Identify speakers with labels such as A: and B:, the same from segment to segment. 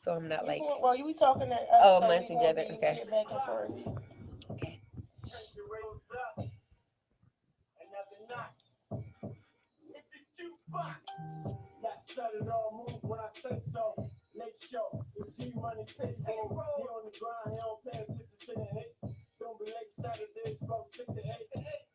A: So I'm not like.
B: Well, you be talking to us.
A: Oh,
B: So
A: amongst each other. Okay.
B: get back and forth.
A: Okay.
C: Let's set it all move when I say so. Make sure it's Gmoneypayroll. He on the grind, he don't pay attention to the hate. Don't be late Saturdays from 6 to 8.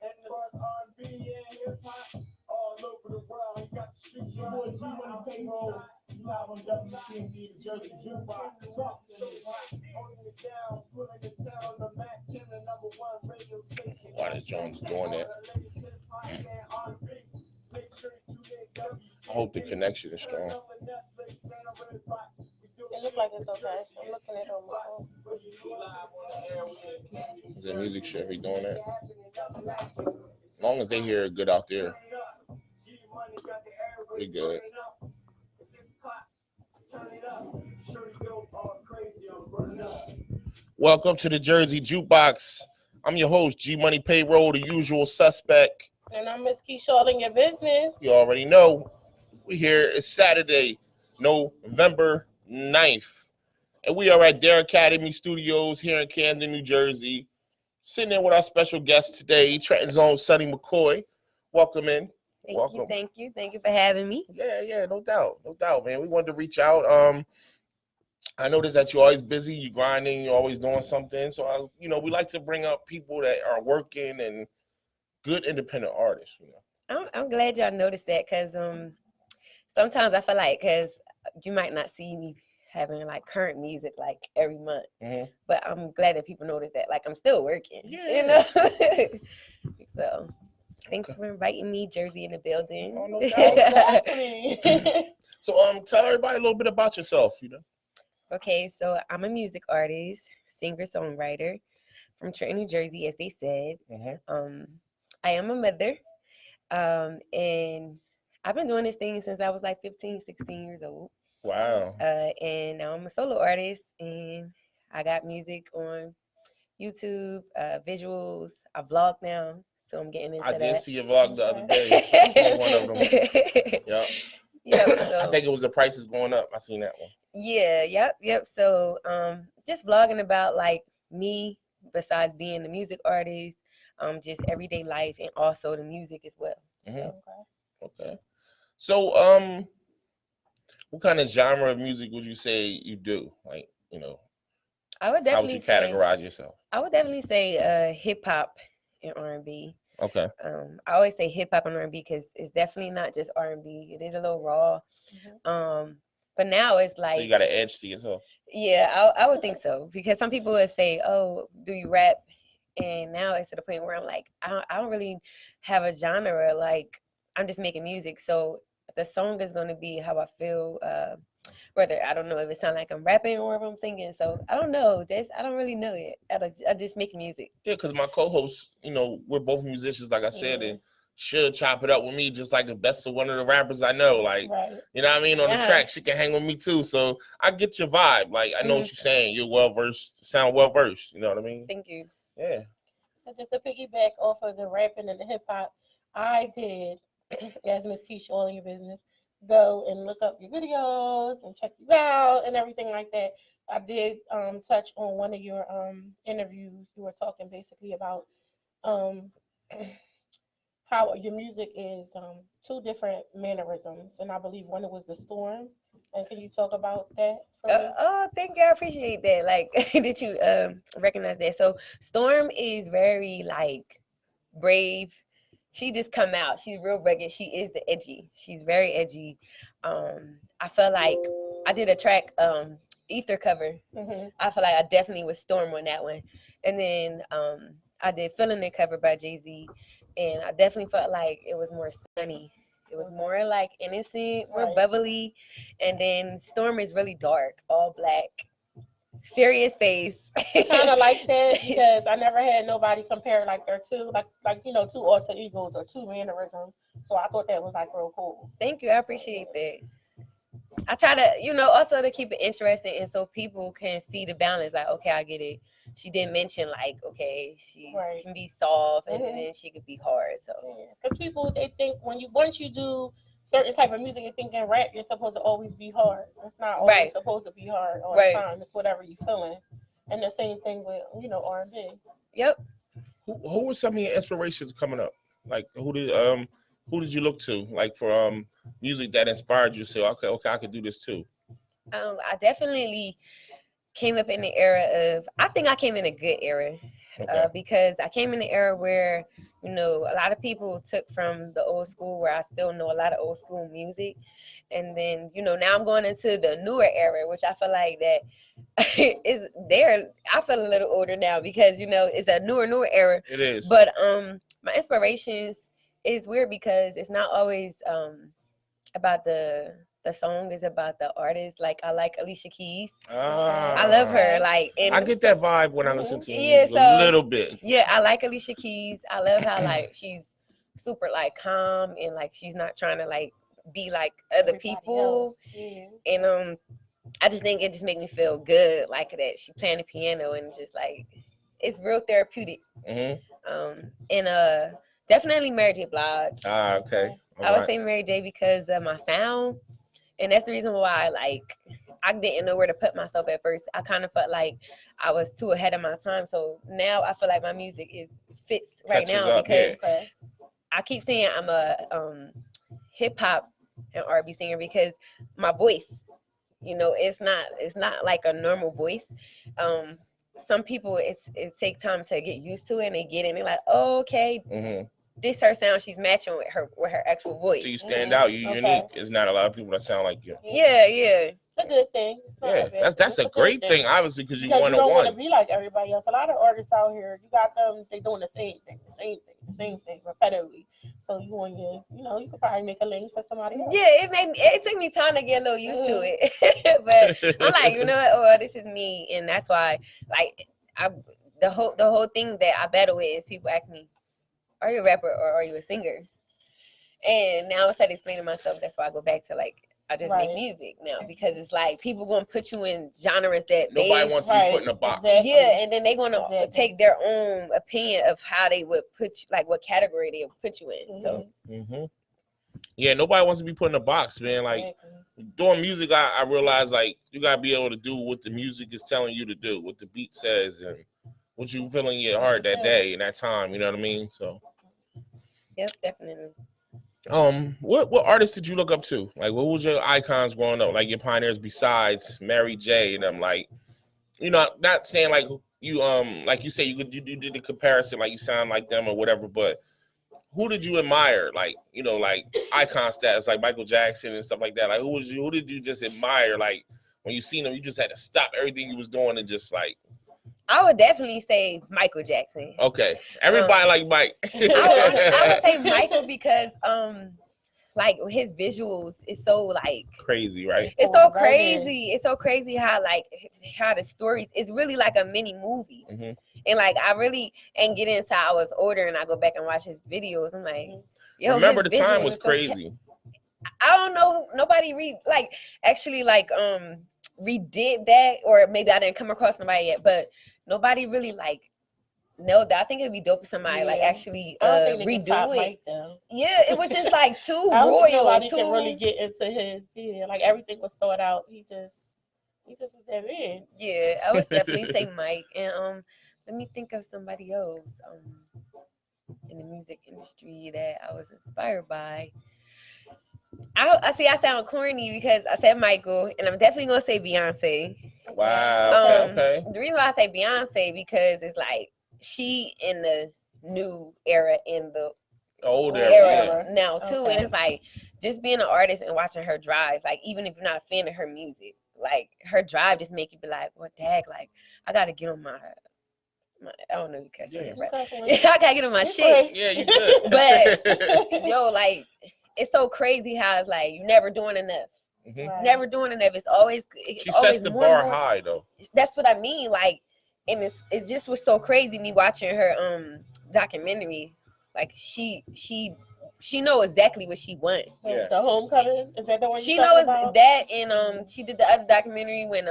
C: And the bars R&B and hip hop all over the world. He got the streets
D: Your boy Gmoneypayroll. You live on Wcmd, the Jersey Jukebox.
C: Talk so hot, holding it down, pulling the town. The Mac Camden #1 radio station.
E: Why is Jones doing that? I hope the connection is strong.
B: It look like it's okay. I'm looking at it on my phone.
E: The music should be doing that. As long as they hear it good out there, we good. Welcome to the Jersey Jukebox. I'm your host, Gmoneypayroll, the usual suspect.
B: And I'm Ms.Kesh, all in your business.
E: You already know. We here. It's Saturday, November 9th. And we are at Dare Academy Studios here in Camden, New Jersey. Sitting in with our special guest today, Trenton's own Sonny McCoy. Welcome in. Welcome.
A: Thank you for having me.
E: Yeah, no doubt, man. We wanted to reach out. I noticed that you're always busy, you're grinding, you're always doing something. So we like to bring up people that are working and good independent artists.
A: I'm glad y'all noticed that because sometimes I feel like because you might not see me having like current music like every month, but I'm glad that people notice that like I'm still working.
E: Yeah.
A: So thanks for inviting me, Jersey in the building.
E: Oh, no doubt. So tell everybody a little bit about yourself.
A: Okay, so I'm a music artist, singer-songwriter from Trenton, New Jersey, as they said. I am a mother, and I've been doing this thing since I was like 15, 16 years old.
E: Wow.
A: And now I'm a solo artist, and I got music on YouTube, visuals. I vlog now, so I'm getting into that.
E: I did see a vlog the other day. I seen one of them.
A: So,
E: I think it was the prices going up. I seen that one.
A: Yeah, yep. So just vlogging about like me besides being the music artist, just everyday life and also the music as well.
E: Okay. So what kind of genre of music would you say you do? Like,
A: I would definitely
E: how would you categorize yourself?
A: I would definitely say hip hop and R&B.
E: Okay.
A: I always say hip hop and R&B because it's definitely not just R&B. It is a little raw. But now it's like,
E: so you got an edge to yourself.
A: Yeah, I would think so, because some people would say, "Oh, do you rap?" And now it's to the point where I'm like, I don't really have a genre. Like, I'm just making music, so the song is going to be how I feel. Whether I don't know if it sounds like I'm rapping or if I'm singing. So I don't know. I don't really know yet. I just make music.
E: Yeah, because my co-host, we're both musicians, like I said, and she'll chop it up with me just like the best of one of the rappers I know. Like, you know what I mean? On the track, she can hang with me too. So I get your vibe. Like, I know what you're saying. You're well-versed, sound well-versed. You know what I mean?
A: Thank you.
E: Yeah.
B: So just to piggyback off of the rapping and the hip-hop, I did, as Ms.Kesh, all in your business, go and look up your videos and check you out and everything like that. I did touch on one of your interviews. You were talking basically about how your music is two different mannerisms, and I believe one was the storm. And can you talk about that?
A: Oh, thank you. I appreciate that. Like, did you recognize that? So Storm is very like brave. She just come out. She's real rugged. She is the edgy. She's very edgy. I feel like I did a track Ether cover. I feel like I definitely was Storm on that one. And then I did Feeling It cover by Jay-Z. And I definitely felt like it was more sunny. It was more like innocent, more bubbly. And then Storm is really dark, all black, serious face.
B: Kind of like that, because I never had nobody compare like their two, two alter egos or two mannerisms. So I thought that was like real cool.
A: Thank you. I appreciate that. I try to, also to keep it interesting, and so people can see the balance. Like, okay, I get it. She did mention like, okay, she can be soft and then she could be hard. So
B: because people, they think once you do certain type of music and thinking rap, you're supposed to always be hard. It's not always supposed to be hard all the time. It's whatever you're feeling. And the same thing with, R&B.
A: Yep.
E: Who were some of your inspirations coming up? Like who did you look to, like, for music that inspired you to say, okay, I could do this too?
A: I definitely came up in the era of, I think I came in a good era, because I came in the era where, a lot of people took from the old school, where I still know a lot of old school music. And then, now I'm going into the newer era, which I feel like that is there. I feel a little older now because, it's a newer era.
E: It is.
A: But my inspirations is weird because it's not always about the song, is about the artist. Like, I like Alicia Keys. I love her. Like, and
E: I get that vibe when I listen to
A: a
E: little bit.
A: Yeah, I like Alicia Keys. I love how like she's super like calm and like she's not trying to like be like other people. And I just think it just make me feel good, like that she playing the piano and just like it's real therapeutic. And definitely Mary J. Blige.
E: Okay.
A: I would say Mary J. because of my sound. And that's the reason why, like, I didn't know where to put myself at first. I kind of felt like I was too ahead of my time. So now I feel like my music fits right now because I keep saying I'm a hip hop and R&B singer because my voice, it's not like a normal voice. Some people it takes time to get used to it, and they get in. They're like, oh, okay. This her sound, she's matching with her actual voice.
E: So you stand out, you're unique. There's not a lot of people that sound like you.
A: Yeah.
B: It's a good thing.
E: That's a great thing, obviously, because you
B: don't want to be like everybody else. A lot of artists out here, you got them, they doing the same thing repetitively. So you want you could probably make a lane for somebody else.
A: Yeah, it took me time to get a little used to it. But I'm like, what? This is me, and that's why, like, the whole thing that I battle with is people ask me, are you a rapper or are you a singer? And now instead of explaining myself, that's why I go back to like I just make music now, because it's like people gonna put you in genres that
E: nobody wants to be put in a box.
A: Exactly. Yeah, and then they're gonna take their own opinion of how they would put you, like what category they would put you in. So
E: yeah, nobody wants to be put in a box, man. Like doing music, I realize like you gotta be able to do what the music is telling you to do, what the beat says, and what you feel in your heart that day and that time. You know what I mean? So.
A: Yep, definitely.
E: What artists did you look up to? Like, what was your icons growing up? Like your pioneers besides Mary J. and them. Like, not saying like you like you say you did the comparison, like you sound like them or whatever. But who did you admire? Like, like icon status, like Michael Jackson and stuff like that. Like, who did you just admire? Like when you seen them, you just had to stop everything you was doing and just like.
A: I would definitely say Michael Jackson.
E: Okay. Everybody like Mike.
A: I would say Michael because like his visuals is so like
E: crazy, right?
A: It's so crazy. It's so crazy how the stories, it's really like a mini movie. And like I really ain't get into I was older and I go back and watch his videos. I'm like, yo,
E: remember the time was crazy.
A: I don't know, nobody redid that, or maybe I didn't come across nobody yet, but nobody really like know that. I think it'd be dope if somebody like actually redo it. Yeah, it was just like too royal.
B: Nobody can really get into his. Yeah, like everything was thought out. He just was that man.
A: Yeah, I would definitely say Mike. And let me think of somebody else in the music industry that I was inspired by. I sound corny because I said Michael, and I'm definitely gonna say Beyonce.
E: Wow. Okay.
A: The reason why I say Beyonce because it's like she in the new era, in the
E: old
A: era now too, and it's like just being an artist and watching her drive. Like even if you're not a fan of her music, like her drive just make you be like, "What the heck?" Like I gotta get on my I don't know you can say it, I gotta get on my shit.
E: Yeah, you good.
A: But yo, like. It's so crazy how it's like you never doing enough. Never doing enough. It's always
E: she sets the bar high though.
A: That's what I mean. Like, and it just was so crazy me watching her documentary. Like she know exactly what she wants.
B: Yeah. The Homecoming, is that the one?
A: She knows that, and she did the other documentary when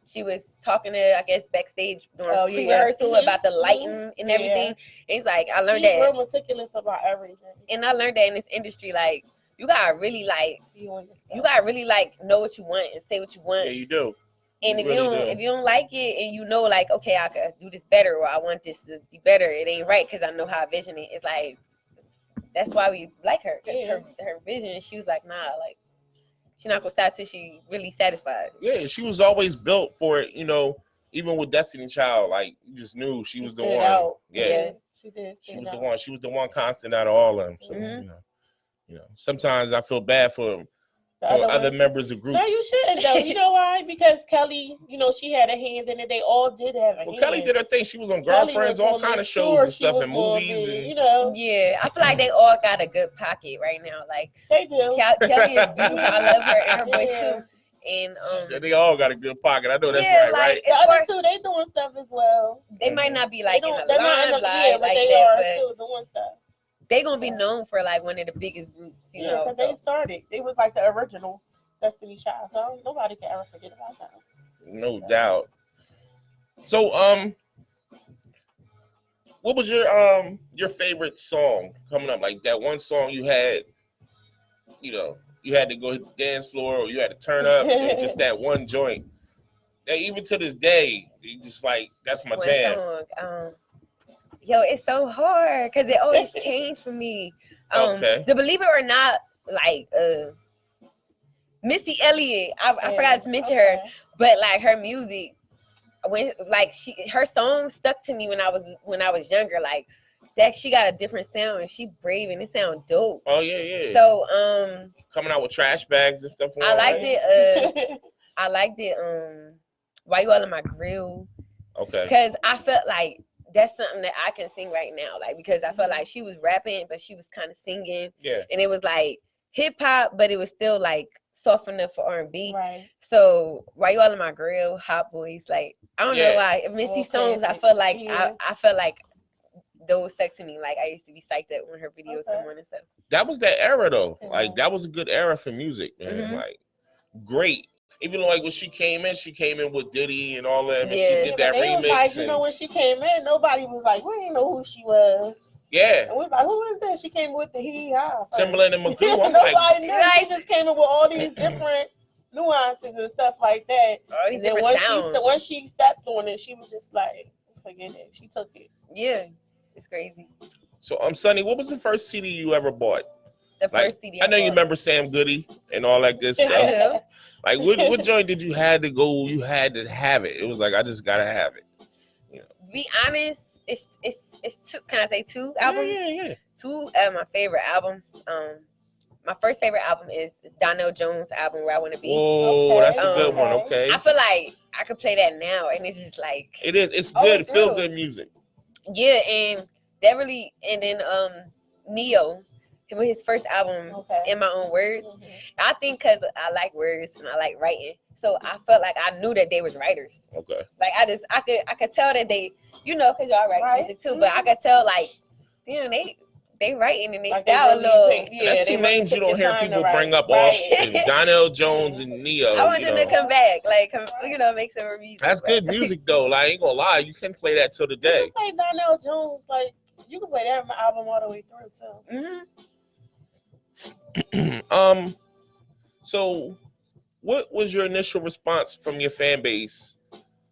A: she was talking to, I guess, backstage during pre-rehearsal about the lighting and everything. And it's like I learned that.
B: She's real meticulous about everything.
A: And I learned that in this industry, like you gotta really like you gotta really like know what you want and say what you want.
E: Yeah, you do.
A: And
E: You
A: if
E: really
A: you don't
E: do.
A: if you don't like it and you know like, okay, I could do this better or I want this to be better, it ain't right because I know how I vision it. It's like that's why we like her, because her vision, she was like, nah, like she's not gonna stop till she really satisfied.
E: Yeah, she was always built for it, you know, even with Destiny Child, like you just knew she was the one.
B: Out.
E: Yeah.
B: She did.
E: She was the one. She was the one constant out of all of them. So you know, sometimes I feel bad for other members of groups.
B: No, you shouldn't though. You know why? Because Kelly, you know, she had a hand in it. They all did have a hand.
E: Kelly did her thing. She was on Girlfriends, all kind of shows and stuff, and movies, and
B: you know.
A: Yeah, I feel like they all got a good pocket right now. Like
B: they do.
A: Kelly is beautiful. I love her and her voice too. And
E: they all got a good pocket. I know that's
A: yeah,
E: right.
B: The other two, they doing stuff as well.
A: They might not be like in the
B: they're
A: limelight
B: but
A: like
B: they
A: that,
B: are
A: but
B: still doing stuff.
A: They gonna be known for like one of the biggest groups, you know.
B: Because they started. It was like the original Destiny Child, so nobody can ever forget about that.
E: No doubt. So, what was your favorite song coming up? Like that one song you had, you know, you had to go hit the dance floor or you had to turn up and just that one joint. That even to this day, you just like, that's my jam.
A: Song, yo, it's so hard because it always changed for me.
E: Okay.
A: To believe it or not, like Missy Elliott, I forgot to mention her, but like her music, when like her songs stuck to me when I was younger, like that she got a different sound and she brave and it sound dope.
E: Oh yeah.
A: So
E: coming out with trash bags and stuff.
A: I liked it. I liked it. Why You All in My Grill?
E: Okay.
A: Because I felt like that's something that I can sing right now, like because I felt like she was rapping, but she was kind of singing.
E: Yeah.
A: And it was like hip hop, but it was still like soft enough for R&B.
B: Right.
A: So Why You All in My Grill, Hot Boys, like I don't know why Misty songs. I feel like I felt like those stuck to me. Like I used to be psyched up when her videos come on and stuff.
E: That was that era though. Like that was a good era for music, man. Like great. Even like when she came in with Diddy and all that. And she did that remix.
B: Like, you know, when she came in, nobody was like, we didn't know who she was.
E: Yeah.
B: And we was like, who is this? She came with the hee-haw.
E: Timberland and McCoy. I'm
B: nobody
E: like,
B: knew. She just came in with all these different nuances and stuff like that.
A: All these
B: and
A: different sounds.
B: Once she stepped on it, she was just like, forget it. She took it.
A: Yeah. It's crazy.
E: So Sonny, what was the first CD you ever bought?
A: The first CD
E: I know you remember Sam Goody and all that good stuff.
A: I do.
E: Like what joint did you had to go? You had to have it. It was like I just gotta have it. You know.
A: Be honest, it's two. Can I say two albums?
E: Yeah.
A: Two of my favorite albums. My first favorite album is Donnell Jones' album Where I Want to Be.
E: Oh, that's a good one. Okay.
A: I feel like I could play that now, and it's just like
E: it is. It's good. Feel good music.
A: Yeah, and that really, and then Neo. With his first album, In My Own Words. I think because I like words and I like writing, so I felt like I knew that they was writers.
E: Okay.
A: Like I could tell that they, you know, because y'all write music too, but I could tell like, you know, they writing and they like style a little.
E: That's two names you don't hear people bring up often. Donnell Jones and Neo.
A: I want them to come back, like you know, make some music.
E: That's good music though. Like I ain't gonna lie, you can play that till the day.
B: You can play Donnell Jones, like you can play that album all the way through too.
A: Mm-hmm.
E: So what was your initial response from your fan base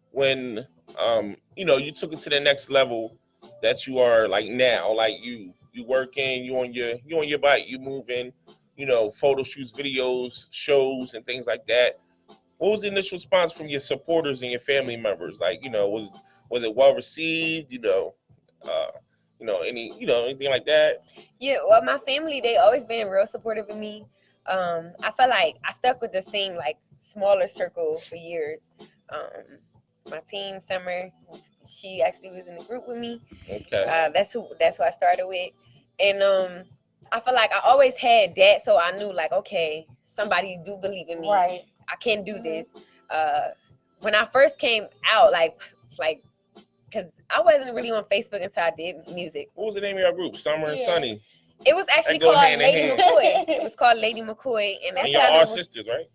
E: when you know you took it to the next level that you are like now? Like you working, you on your bike, you moving, you know, photo shoots, videos, shows and things like that. What was the initial response from your supporters and your family members? Like, you know, was it well received, you know, anything like that?
A: Yeah, well, my family, they always been real supportive of me. I feel like I stuck with the same like smaller circle for years. My team, Summer, she actually was in the group with me.
E: Okay.
A: That's who I started with, and I feel like I always had that, so I knew like, okay, somebody do believe in me.
B: Right.
A: I can do this. When I first came out, like. Because I wasn't really on Facebook until I did music.
E: What was the name of your group? Summer and Sonny?
A: It was actually called Lady McCoy. It was called Lady McCoy. And that's
E: y'all are sisters, right?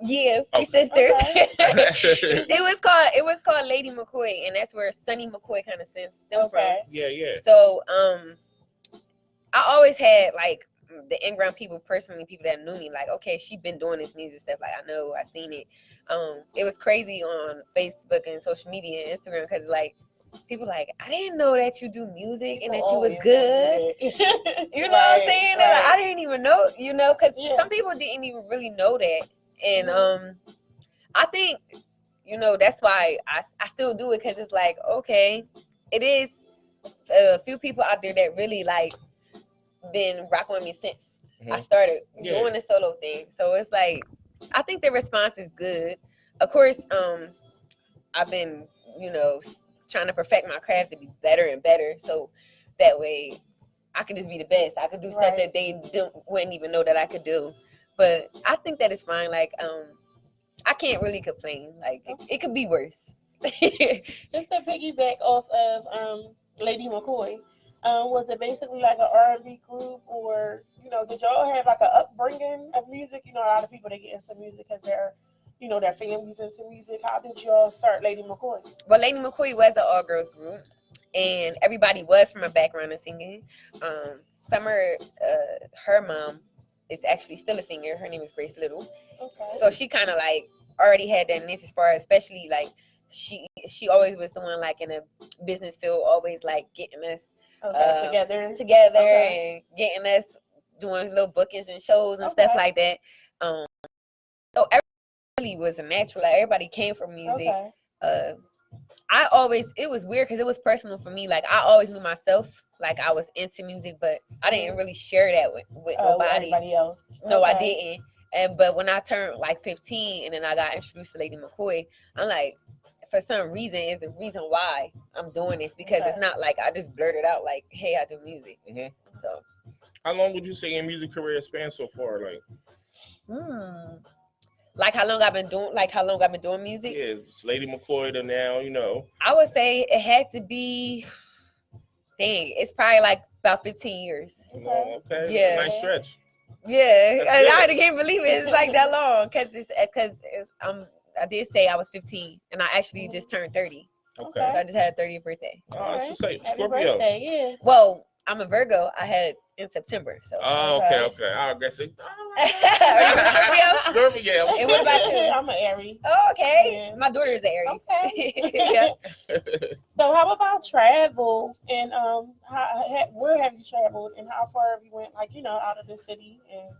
A: Yeah, we sisters. Okay. It was called Lady McCoy, and that's where Sonny McCoy kind of stemmed from.
E: Yeah.
A: So I always had like the in-ground people personally, people that knew me, like, okay, she been doing this music stuff. Like, I know, I seen it. It was crazy on Facebook and social media and Instagram because, like, people like, I didn't know that you do music and that you was good. You know what I'm saying? Right. Like, I didn't even know, you know, because some people didn't even really know that. And I think, you know, that's why I still do it because it's like, okay, it is a few people out there that really, like, been rocking with me since I started doing the solo thing. So it's like, I think the response is good. Of course, I've been, you know, trying to perfect my craft to be better and better. So that way I can just be the best. I could do stuff that they wouldn't even know that I could do. But I think that is fine. Like, I can't really complain. Like, it could be worse.
B: Just to piggyback off of Lady McCoy, was it basically like an R&B group, or, you know, did y'all have like an upbringing of music? You know, a lot of people, they get into music because they're, you know, their family's into music. How did y'all start Lady McCoy?
A: Well, Lady McCoy was an all-girls group, and everybody was from a background of singing. Summer, her mom is actually still a singer. Her name is Grace Little. Okay. So she kind of like already had that niche as far as, especially like she always was the one like in a business field, always like getting us together and getting us doing little bookings and shows and stuff like that. So everybody was a natural. Like, everybody came from music. It was weird because it was personal for me. Like, I always knew myself, like, I was into music, but I didn't really share that with nobody.
B: Everybody else.
A: No, I didn't. But when I turned like 15 and then I got introduced to Lady McCoy, I'm like, for some reason, is the reason why I'm doing this, because it's not like I just blurted out like, hey, I do music. So
E: how long would you say your music career spans so far?
A: Like how long I've been doing music?
E: Yeah, it's Lady McCoy to now, you know.
A: I would say it had to be, it's probably like about 15 years.
E: Okay. Yeah. It's a nice stretch.
A: Yeah, I can't believe it. It's like that long because I did say I was 15 and I actually just turned 30.
E: Okay.
A: So I just had a 30th birthday.
E: Oh, it's just like
B: Happy
E: Scorpio.
B: Birthday, yeah.
A: Well, I'm a Virgo. I had it in September. So.
E: Oh, okay. I guess it.
A: Scorpio?
E: Yeah.
A: And what about you?
B: I'm an Aries.
A: Oh, okay. Yeah. My daughter is an Aries.
B: Okay. So how about travel? And where have you traveled and how far have you went, like, you know, out of the city? And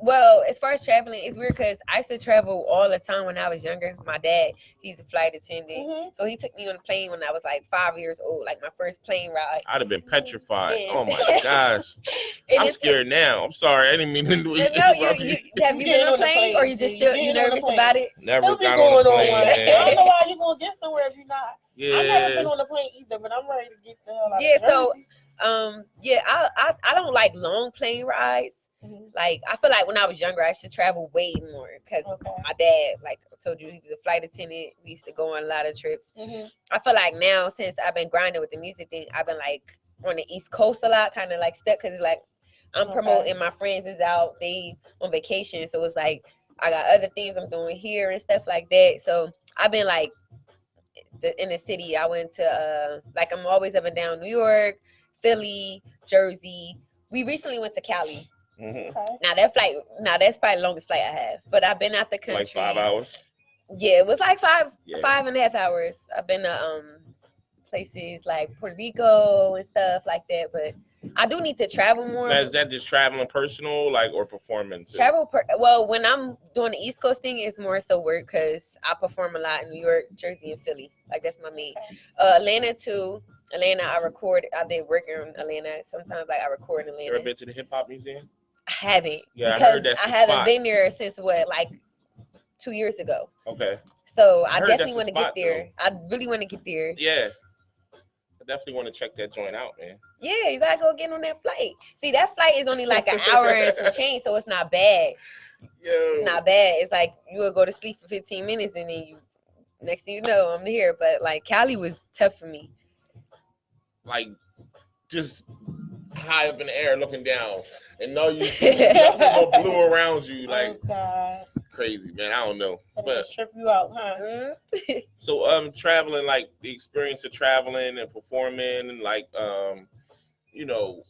A: well, as far as traveling, it's weird because I used to travel all the time when I was younger. My dad, he's a flight attendant. So he took me on a plane when I was like 5 years old, like my first plane ride.
E: I'd have been petrified. Yeah. Oh my gosh. I'm scared now. I'm sorry. I didn't mean to do it.
A: No, have you been on a plane or you just still nervous about it?
E: Never got on a plane.
B: I don't know why you're going to get somewhere if you're not.
E: Yeah.
B: I've never been on a plane either, but I'm ready to get the hell out
A: of Jersey. I don't like long plane rides. Like, I feel like when I was younger, I should travel way more because my dad, like I told you, he was a flight attendant. We used to go on a lot of trips. I feel like now, since I've been grinding with the music thing, I've been like on the East Coast a lot, kind of like stuck because it's like I'm promoting, my friends is out, they on vacation, so it's like I got other things I'm doing here and stuff like that. So I've been like in the city. I went to like I'm always up and down New York, Philly, Jersey. We recently went to Cali. Now that's probably the longest flight I have. But I've been out the country.
E: Like 5 hours?
A: Yeah, it was like 5.5 hours. I've been to places like Puerto Rico and stuff like that. But I do need to travel more.
E: Now, is that just traveling personal, like, or performing?
A: Well, when I'm doing the East Coast thing, it's more so work because I perform a lot in New York, Jersey, and Philly. Like, that's my main. Atlanta too. Atlanta, I did work in Atlanta. Sometimes like I record in Atlanta.
E: You ever been to the hip hop museum?
A: I haven't.
E: Yeah,
A: because
E: I heard that's the
A: haven't been there since like 2 years ago.
E: Okay.
A: So I definitely want to get there. Though. I really want to get there.
E: Yeah. I definitely want to check that joint out, man.
A: Yeah, you gotta go get on that flight. See, that flight is only like an hour and some change, so it's not bad. It's not bad. It's like you would go to sleep for 15 minutes and then next thing you know, I'm here. But like Cali was tough for me.
E: Like just high up in the air looking down and know you see nothing but blue around you, like crazy, man. I don't know, but
B: trip you out, huh?
E: So traveling, like the experience of traveling and performing, and like you know,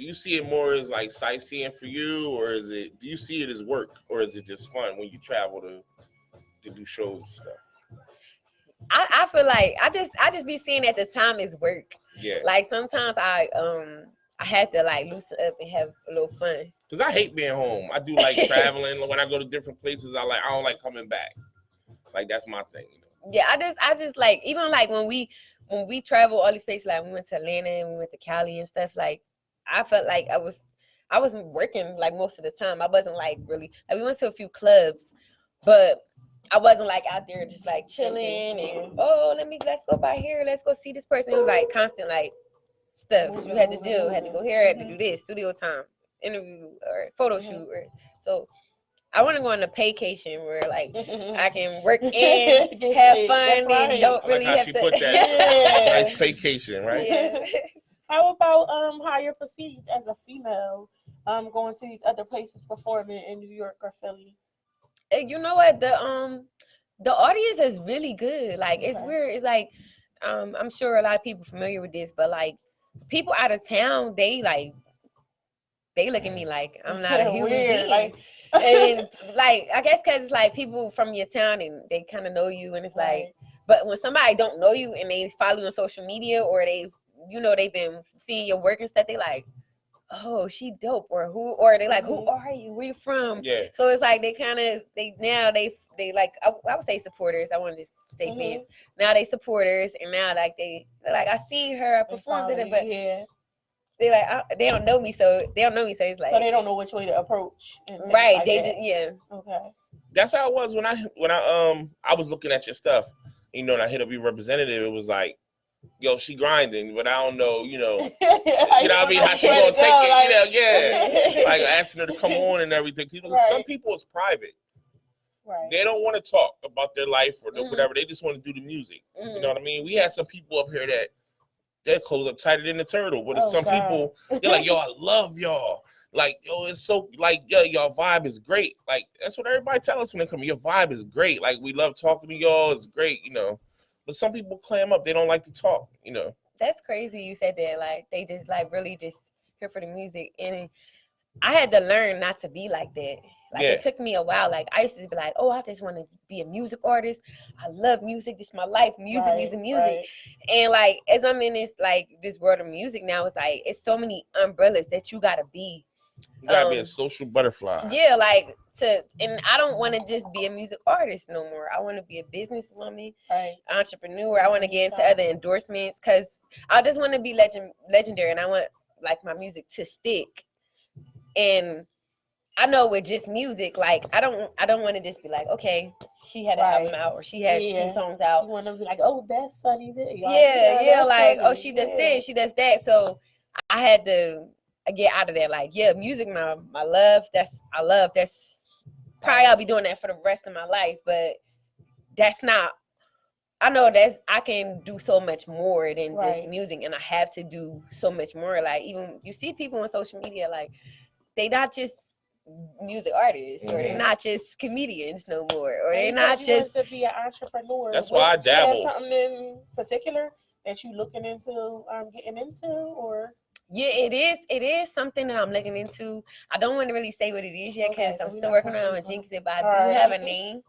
E: do you see it more as like sightseeing for you, or do you see it as work, or is it just fun when you travel to do shows and stuff?
A: I feel like I just be seeing at the time it's work.
E: Yeah.
A: Like sometimes I had to like loosen up and have a little fun.
E: Cause I hate being home. I do like traveling. When I go to different places, I don't like coming back. Like that's my thing. You know?
A: Yeah, I just like, even like when we travel all these places, like we went to Atlanta and we went to Cali and stuff, like I felt like I wasn't working like most of the time. I wasn't like really, like we went to a few clubs, but I wasn't like out there just like chilling and let's go by here, let's go see this person. It was like constant like stuff you had to do, had to go here, had to do this, studio time, interview or photo shoot, or so. I want to go on a paycation where like I can work and have fun
B: right.
A: and don't really
E: how
A: have
E: she
A: to.
E: put that. Nice vacation, right?
A: Yeah.
B: How about how you're perceived as a female going to these other places performing in New York or Philly?
A: You know what, the audience is really good. Like it's weird. It's like I'm sure a lot of people familiar with this, but like people out of town, they look at me like I'm not a human being.
B: Like,
A: and like I guess because it's like people from your town and they kind of know you, and it's like, but when somebody don't know you and they follow you on social media, or they've been seeing your work and stuff, they like, oh, she dope, or they like, who are you, where you from?
E: Yeah.
A: So it's like they like, I would say supporters. I want to just say fans. Now they supporters, and now like they're like, I seen her, I performed it, but they like, they don't know me, so it's like,
B: so they don't know which way to approach.
A: Right?
B: Like
A: they
B: that.
A: yeah.
B: Okay.
E: That's how it was when I was looking at your stuff, and I hit up your representative. It was like, yo, she grinding, but I don't know, you know what I mean, how she gonna take it, yeah. Like asking her to come on and everything. Some people it's private.
B: Right.
E: They don't want to talk about their life or whatever. They just want to do the music. You know what I mean? We had some people up here that they're close up tighter than the turtle, but some people, they're like, yo, I love y'all. Like, yo, it's so, like, yo, y'all vibe is great. Like, that's what everybody tell us when they come. Your vibe is great. Like, we love talking to y'all. It's great, But some people clam up. They don't like to talk,
A: That's crazy you said that. Like, they just, like, really just here for the music. And I had to learn not to be like that. Like, it took me a while. Like, I used to be like, oh, I just want to be a music artist. I love music. This is my life. Music. Right. And, like, as I'm in this world of music now, it's like, it's so many umbrellas that you got to be.
E: You got to be a social butterfly.
A: Yeah, and I don't want to just be a music artist no more. I want to be a businesswoman, entrepreneur. I want to get into other endorsements because I just want to be legendary, and I want, like, my music to stick. And I know with just music, like, I don't want to just be like, okay, she had an album out or she had 2 songs out.
B: You want to be like, oh, that's Sonny.
A: Yeah, like, Sonny. Oh, she does this, she does that. So I had to get out of there. Like, yeah, music, my love. That's probably I'll be doing that for the rest of my life. But that's not. I know I can do so much more than just music, and I have to do so much more. Like, even you see people on social media, like, they not just music artists, or they're not just comedians no more, or they're not just
B: to be an entrepreneur.
E: That's why I dabble.
B: Something in particular that you looking into, getting into, or?
A: Yeah, it is something that I'm looking into. I don't want to really say what it is yet because I'm still working on a jinx it, but I do have a name,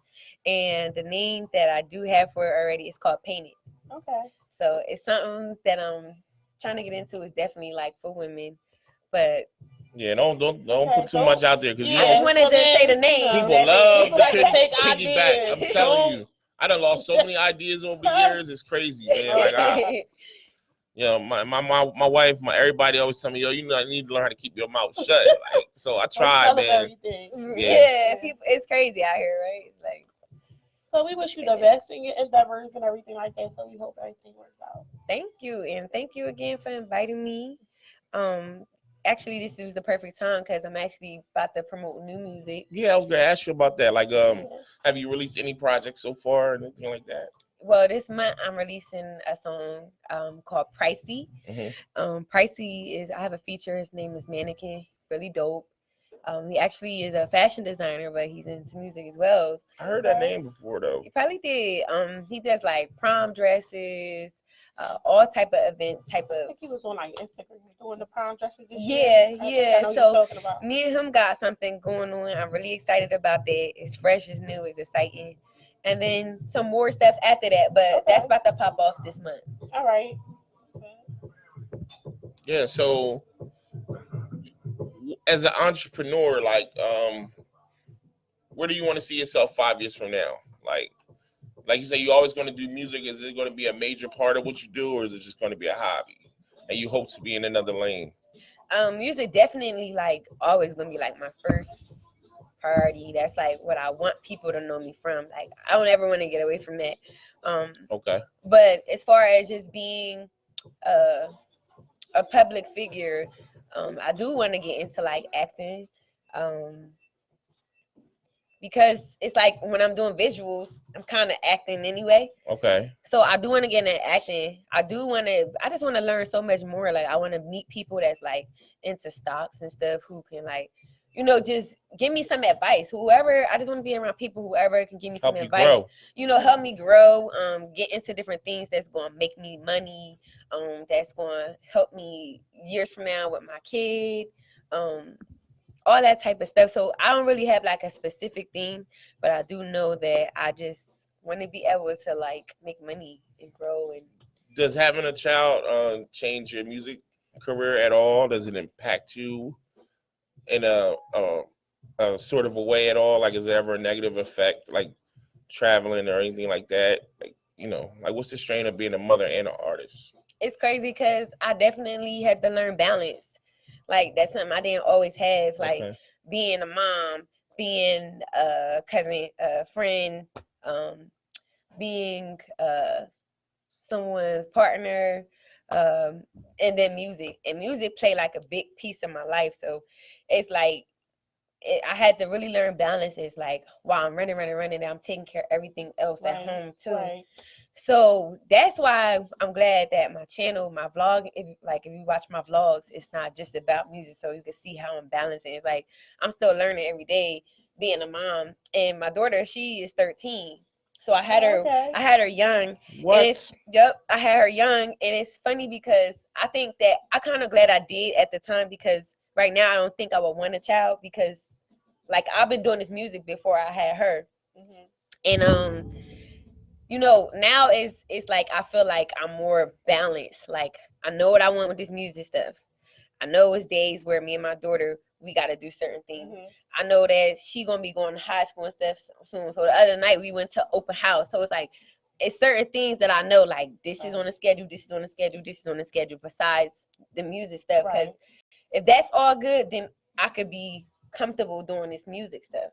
A: and the name that I do have for it already is called Painted.
B: Okay.
A: So it's something that I'm trying to get into. It's definitely like for women, but
E: yeah, don't put too much out there because
A: I just wanted to say the name.
E: People love the
B: take
E: piggyback. I'm telling you, I done lost so many ideas over the years. It's crazy, man. Like, my wife, everybody always tell me, yo, you need to learn how to keep your mouth shut. Like, so I try, man.
A: Yeah, people, it's crazy out here, right? It's like.
B: So we wish you the best in your endeavors and everything like that. So we hope everything works out.
A: Thank you, and thank you again for inviting me. Actually, this is the perfect time because I'm actually about to promote new music.
E: Yeah, I was gonna ask you about that. Like, have you released any projects so far or anything like that?
A: Well, this month I'm releasing a song called Pricey. Pricey I have a feature. His name is Mannequin. Really dope. He actually is a fashion designer, but he's into music as well.
E: I heard that name before though.
A: He probably did. He does like prom dresses, all type of event,
B: I think he was on like Instagram doing the prom dresses this
A: Yeah,
B: year.
A: yeah.
B: I know
A: So
B: you're talking about.
A: me and him got something going on. I'm really excited about that. It's fresh, it's new, it's exciting. And then some more stuff after that, but that's about to pop off this month.
B: All right.
E: Yeah, so as an entrepreneur, like where do you want to see yourself 5 years from now? Like you say, you're always going to do music. Is it going to be a major part of what you do, or is it just going to be a hobby? And you hope to be in another lane?
A: Music definitely like always gonna be like my first priority. That's like what I want people to know me from. Like I don't ever want to get away from that.
E: Okay.
A: But as far as just being a public figure, I do want to get into like acting. Because it's like when I'm doing visuals, I'm kind of acting anyway.
E: Okay.
A: So I do want to get into acting. I just want to learn so much more. Like I want to meet people that's like into stocks and stuff who can like, you know, just give me some advice. Whoever, I just want to be around people, whoever can give me some advice.
E: Grow.
A: You know, help me grow, get into different things that's going to make me money, that's going to help me years from now with my kid, all that type of stuff. So I don't really have like a specific thing, but I do know that I just want to be able to like make money and grow. And
E: does having a child change your music career at all? Does it impact you in a sort of a way at all? Like, is there ever a negative effect, like traveling or anything like that? Like, you know, like what's the strain of being a mother and an artist?
A: It's crazy because I definitely had to learn balance. Like that's something I didn't always have. Like being a mom, being a cousin, a friend, being someone's partner, and then music. And music played like a big piece of my life. So it's like I had to really learn balance. It's like while I'm running, I'm taking care of everything else at home too. Right. So that's why I'm glad that my channel, my vlog, if you watch my vlogs, it's not just about music. So you can see how I'm balancing. It's like I'm still learning every day being a mom. And my daughter, she is 13. So I had her young.
E: What?
A: I had her young. And it's funny because I think that I kind of glad I did at the time, because right now I don't think I would want a child, because like I've been doing this music before I had her. Mm-hmm. And you know, now it's like I feel like I'm more balanced. Like I know what I want with this music stuff. I know it's days where me and my daughter, we got to do certain things. Mm-hmm. I know that she gonna be going to high school and stuff soon. So the other night we went to open house. So it's like it's certain things that I know, like this is on the schedule, this is on the schedule, this is on the schedule. Besides the music stuff, because if that's all good, then I could be comfortable doing this music stuff.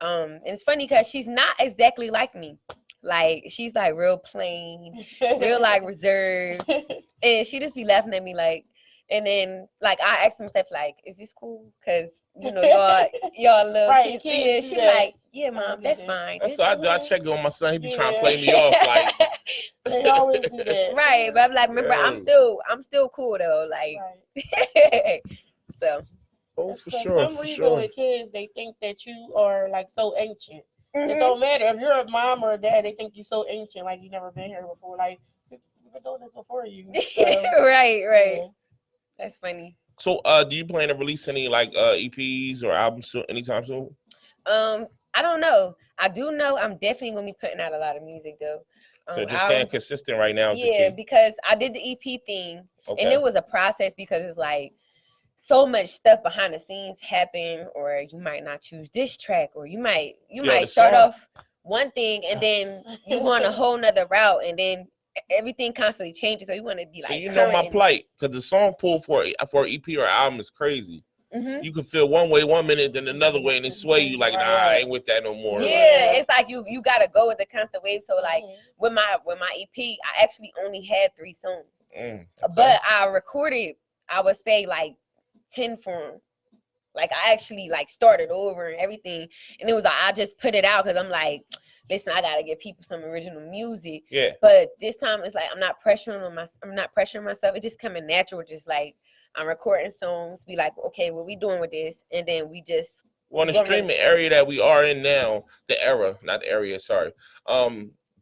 A: And it's funny because she's not exactly like me. Like she's like real plain, real like reserved, and she just be laughing at me like. And then like I ask them stuff like, "Is this cool?" Because you know y'all little kids. Yeah, she like, "Yeah, mom, that's fine."
E: That's what I do. I check on my son. He be trying to play me off like.
B: They always do that.
A: Right, but I'm like, remember, I'm still cool though. Like, so.
E: Oh, for sure.
B: For some reason, with kids, they think that you are like so ancient. Mm-hmm. It don't matter if you're a mom or a dad. They think you're so ancient, like you never been here before. Like we've been doing this before you. So,
A: right. Yeah. That's funny.
E: So, do you plan to release any like EPs or albums anytime soon?
A: I don't know. I do know I'm definitely gonna be putting out a lot of music though.
E: So just staying consistent right now.
A: Yeah, because I did the EP thing, and it was a process because it's like so much stuff behind the scenes happen, or you might not choose this track, or you might start off one thing and then you go on a whole nother route, and then everything constantly changes. So you want to be like,
E: so you know my plight, because the song pull for an EP or album is crazy. Mm-hmm. You can feel one way 1 minute, then another way, and it sway you like, nah, I ain't with that no more.
A: Yeah, it's like you gotta go with the constant wave. So like with my EP, I actually only had 3 songs, but I recorded, I would say like 10 for them. Like I actually like started over and everything, and it was like I just put it out because I'm like, listen, I gotta give people some original music.
E: Yeah.
A: But this time it's like I'm not pressuring myself. It's just coming natural. Just like I'm recording songs. We like, okay, what we doing with this, and then we just.
E: Well, in the streaming area that we are in now, the era, not the area, sorry.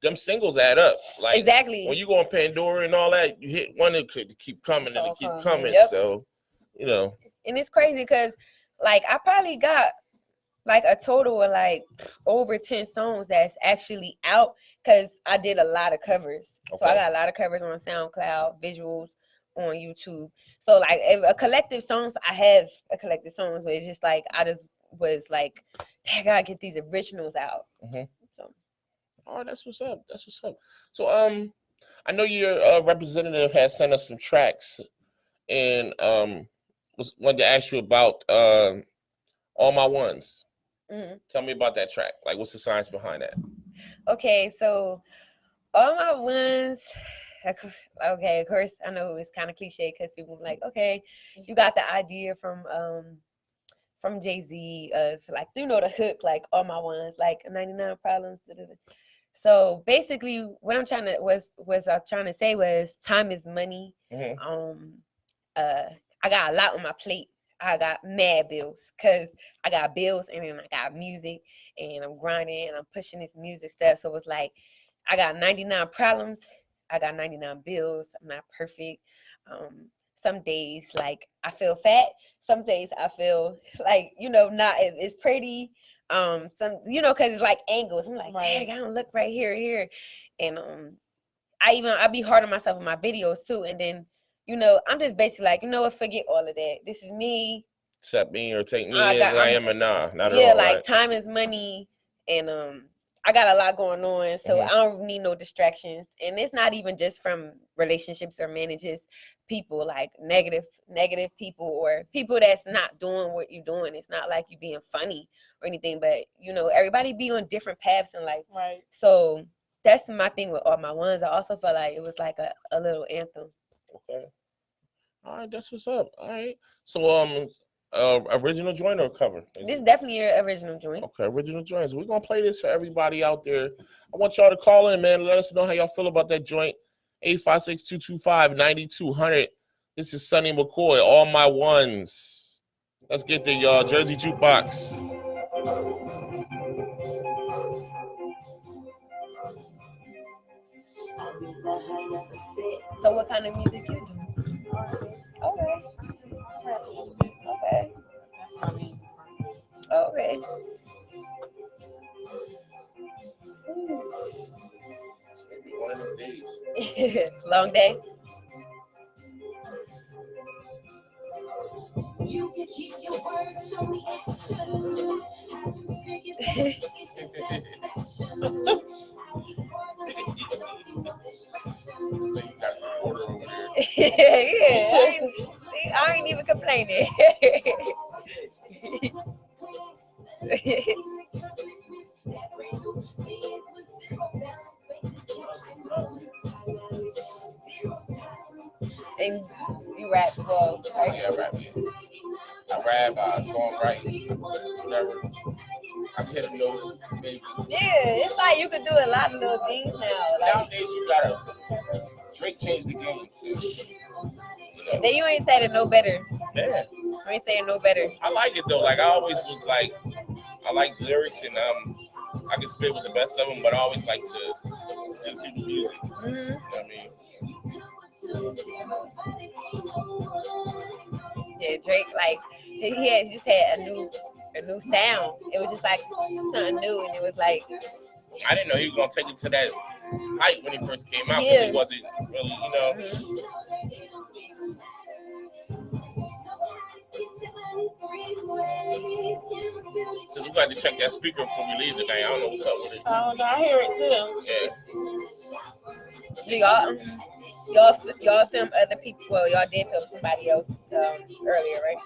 E: them singles add up. Like
A: exactly.
E: when you go on Pandora and all that, you hit one, it could keep coming and it keep coming.
A: Yep.
E: So, you know.
A: And it's crazy because, like, I probably got like a total of like over 10 songs that's actually out because I did a lot of covers. Okay. So I got a lot of covers on SoundCloud, visuals on YouTube. So like a collective songs, I have a collective songs, but it's just like I just was like, I gotta get these originals out.
E: Mm-hmm.
A: So,
E: oh, that's what's up. That's what's up. So I know your representative has sent us some tracks, and wanted to ask you about All My Ones. Mm-hmm. Tell me about that track. Like, what's the science behind that?
A: Okay, so All My Ones. Okay, of course, I know it's kind of cliche because people are like, okay, you got the idea from Jay-Z of like, you know, the hook, like All My Ones, like 99 problems. So basically, what I'm trying to say was time is money. Mm-hmm. I got a lot on my plate. I got mad bills because I got bills and then I got music and I'm grinding and I'm pushing this music stuff. So it's like I got 99 problems. I got 99 bills. I'm not perfect. Some days like I feel fat. Some days I feel like, you know, not it's pretty. Some, you know, because it's like angles. I'm like, dang, I don't look right here. And I be hard on myself in my videos too. And then, you know, I'm just basically like, you know what, forget all of that. This is me.
E: Accept me or take me as I am or not at all.
A: Yeah, like right? Time is money, and I got a lot going on, so I don't need no distractions. And it's not even just from relationships or managers, people like negative people or people that's not doing what you're doing. It's not like you being funny or anything, but you know, everybody be on different paths in life.
B: Right.
A: So that's my thing with All My Ones. I also felt like it was like a little anthem.
E: Okay. All right, that's what's up. All right. So original joint or cover?
A: This is definitely your original joint.
E: Okay, original joint. So we're gonna play this for everybody out there. I want y'all to call in, man. Let us know how y'all feel about that joint. 856-225-9200. This is Sonny McCoy, All My Ones. Let's get there, y'all. Jersey Jukebox.
A: So what kind of music you do? Okay. Okay.
E: One of those days.
A: Long day.
F: You can keep your word, show me action. How you figure that satisfaction? I'll keep no distraction.
E: You got supporter over there.
A: Yeah, I ain't even complaining. And you rap well, right?
E: Yeah, I rap. I rap, songwrite, whatever. I can hit a note, maybe.
A: Yeah, it's like you could do a lot of little things now. Like,
E: nowadays, you gotta. Drake changed the game. You know.
A: Then you ain't saying it no better.
E: Yeah.
A: You ain't saying no better.
E: I like it though. Like I always was like, I like lyrics and I can spit with the best of them, but I always like to just do the music. Mm-hmm. You know what I mean?
A: Yeah, Drake, like he had just had a new sound. It was just like something new, and it was like
E: I didn't know he was gonna take it to that height when he first came out. Yeah. He wasn't really, you know. Mm-hmm. So we got to check that speaker before we leave tonight. I don't know what's up with it.
B: Oh no, I hear it
E: too.
B: Yeah.
A: Y'all film other people. Well, y'all did film somebody else earlier, right?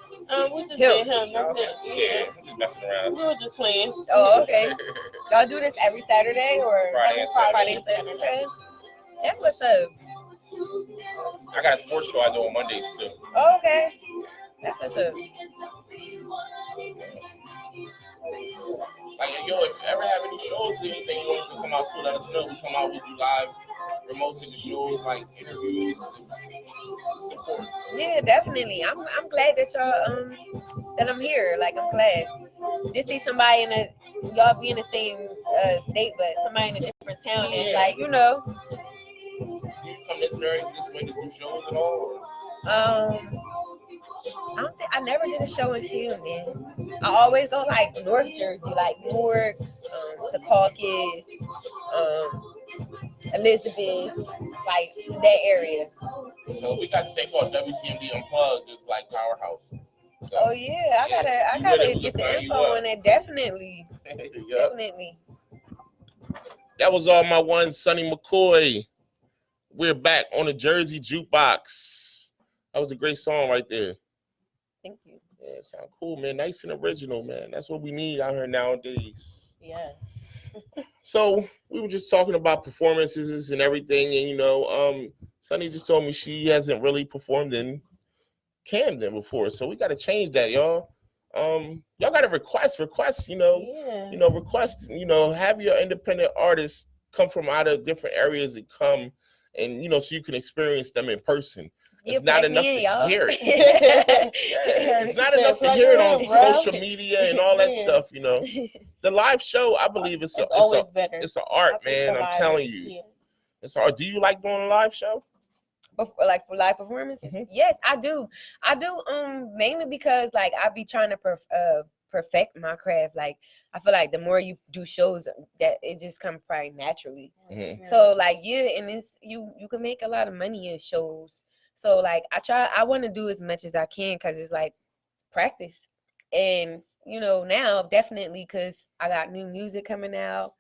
B: We just did him. That's
E: okay.
B: it.
E: Yeah, we just messing around.
B: We were just playing.
A: Oh, okay. Y'all do this every Saturday or
E: Friday and Saturday?
A: Okay. That's what's up.
E: I got a sports show I do on Mondays too.
A: Oh, okay. That's what's up.
E: Like, yo, if you ever have any shows, anything you want us to come out to, let us know. We come out with you live, remote to the shows, like interviews, and support.
A: Yeah, definitely. I'm glad that y'all that I'm here. Like I'm glad. Just see somebody y'all be in the same state, but somebody in a different town. It's like, you know.
E: Do you come this way to do shows at all?
A: I never did a show in Camden. I always go like North Jersey, like Newark, Secaucus, Elizabeth, like that area.
E: So we got a thing called WCMD Unplugged. It's like Powerhouse. So,
A: oh yeah, I gotta get the info on it. Definitely, definitely.
E: That was all my one, Sonny McCoy. We're back on the Jersey Jukebox. That was a great song right there.
A: Thank you.
E: Yeah, it sounds cool, man. Nice and original, man. That's what we need out here nowadays.
B: Yeah.
E: So we were just talking about performances and everything, and you know, Sonny just told me she hasn't really performed in Camden before, so we got to change that, y'all. Y'all got to request, you know, request, you know, have your independent artists come from out of different areas and come, and you know, so you can experience them in person. It's not enough to hear it. It's not enough to hear it on social media and all that stuff, you know. The live show, I believe it's always better. It's an art, man. I'm telling you. Yeah. It's art. Do you like doing a live show?
A: Like for live performances? Mm-hmm. Yes, I do. Mainly because like I be trying to perfect my craft. Like I feel like the more you do shows, that it just comes probably naturally. Mm-hmm. So like and it's you can make a lot of money in shows. So like I want to do as much as I can because it's like practice. And you know, now definitely because I got new music coming out.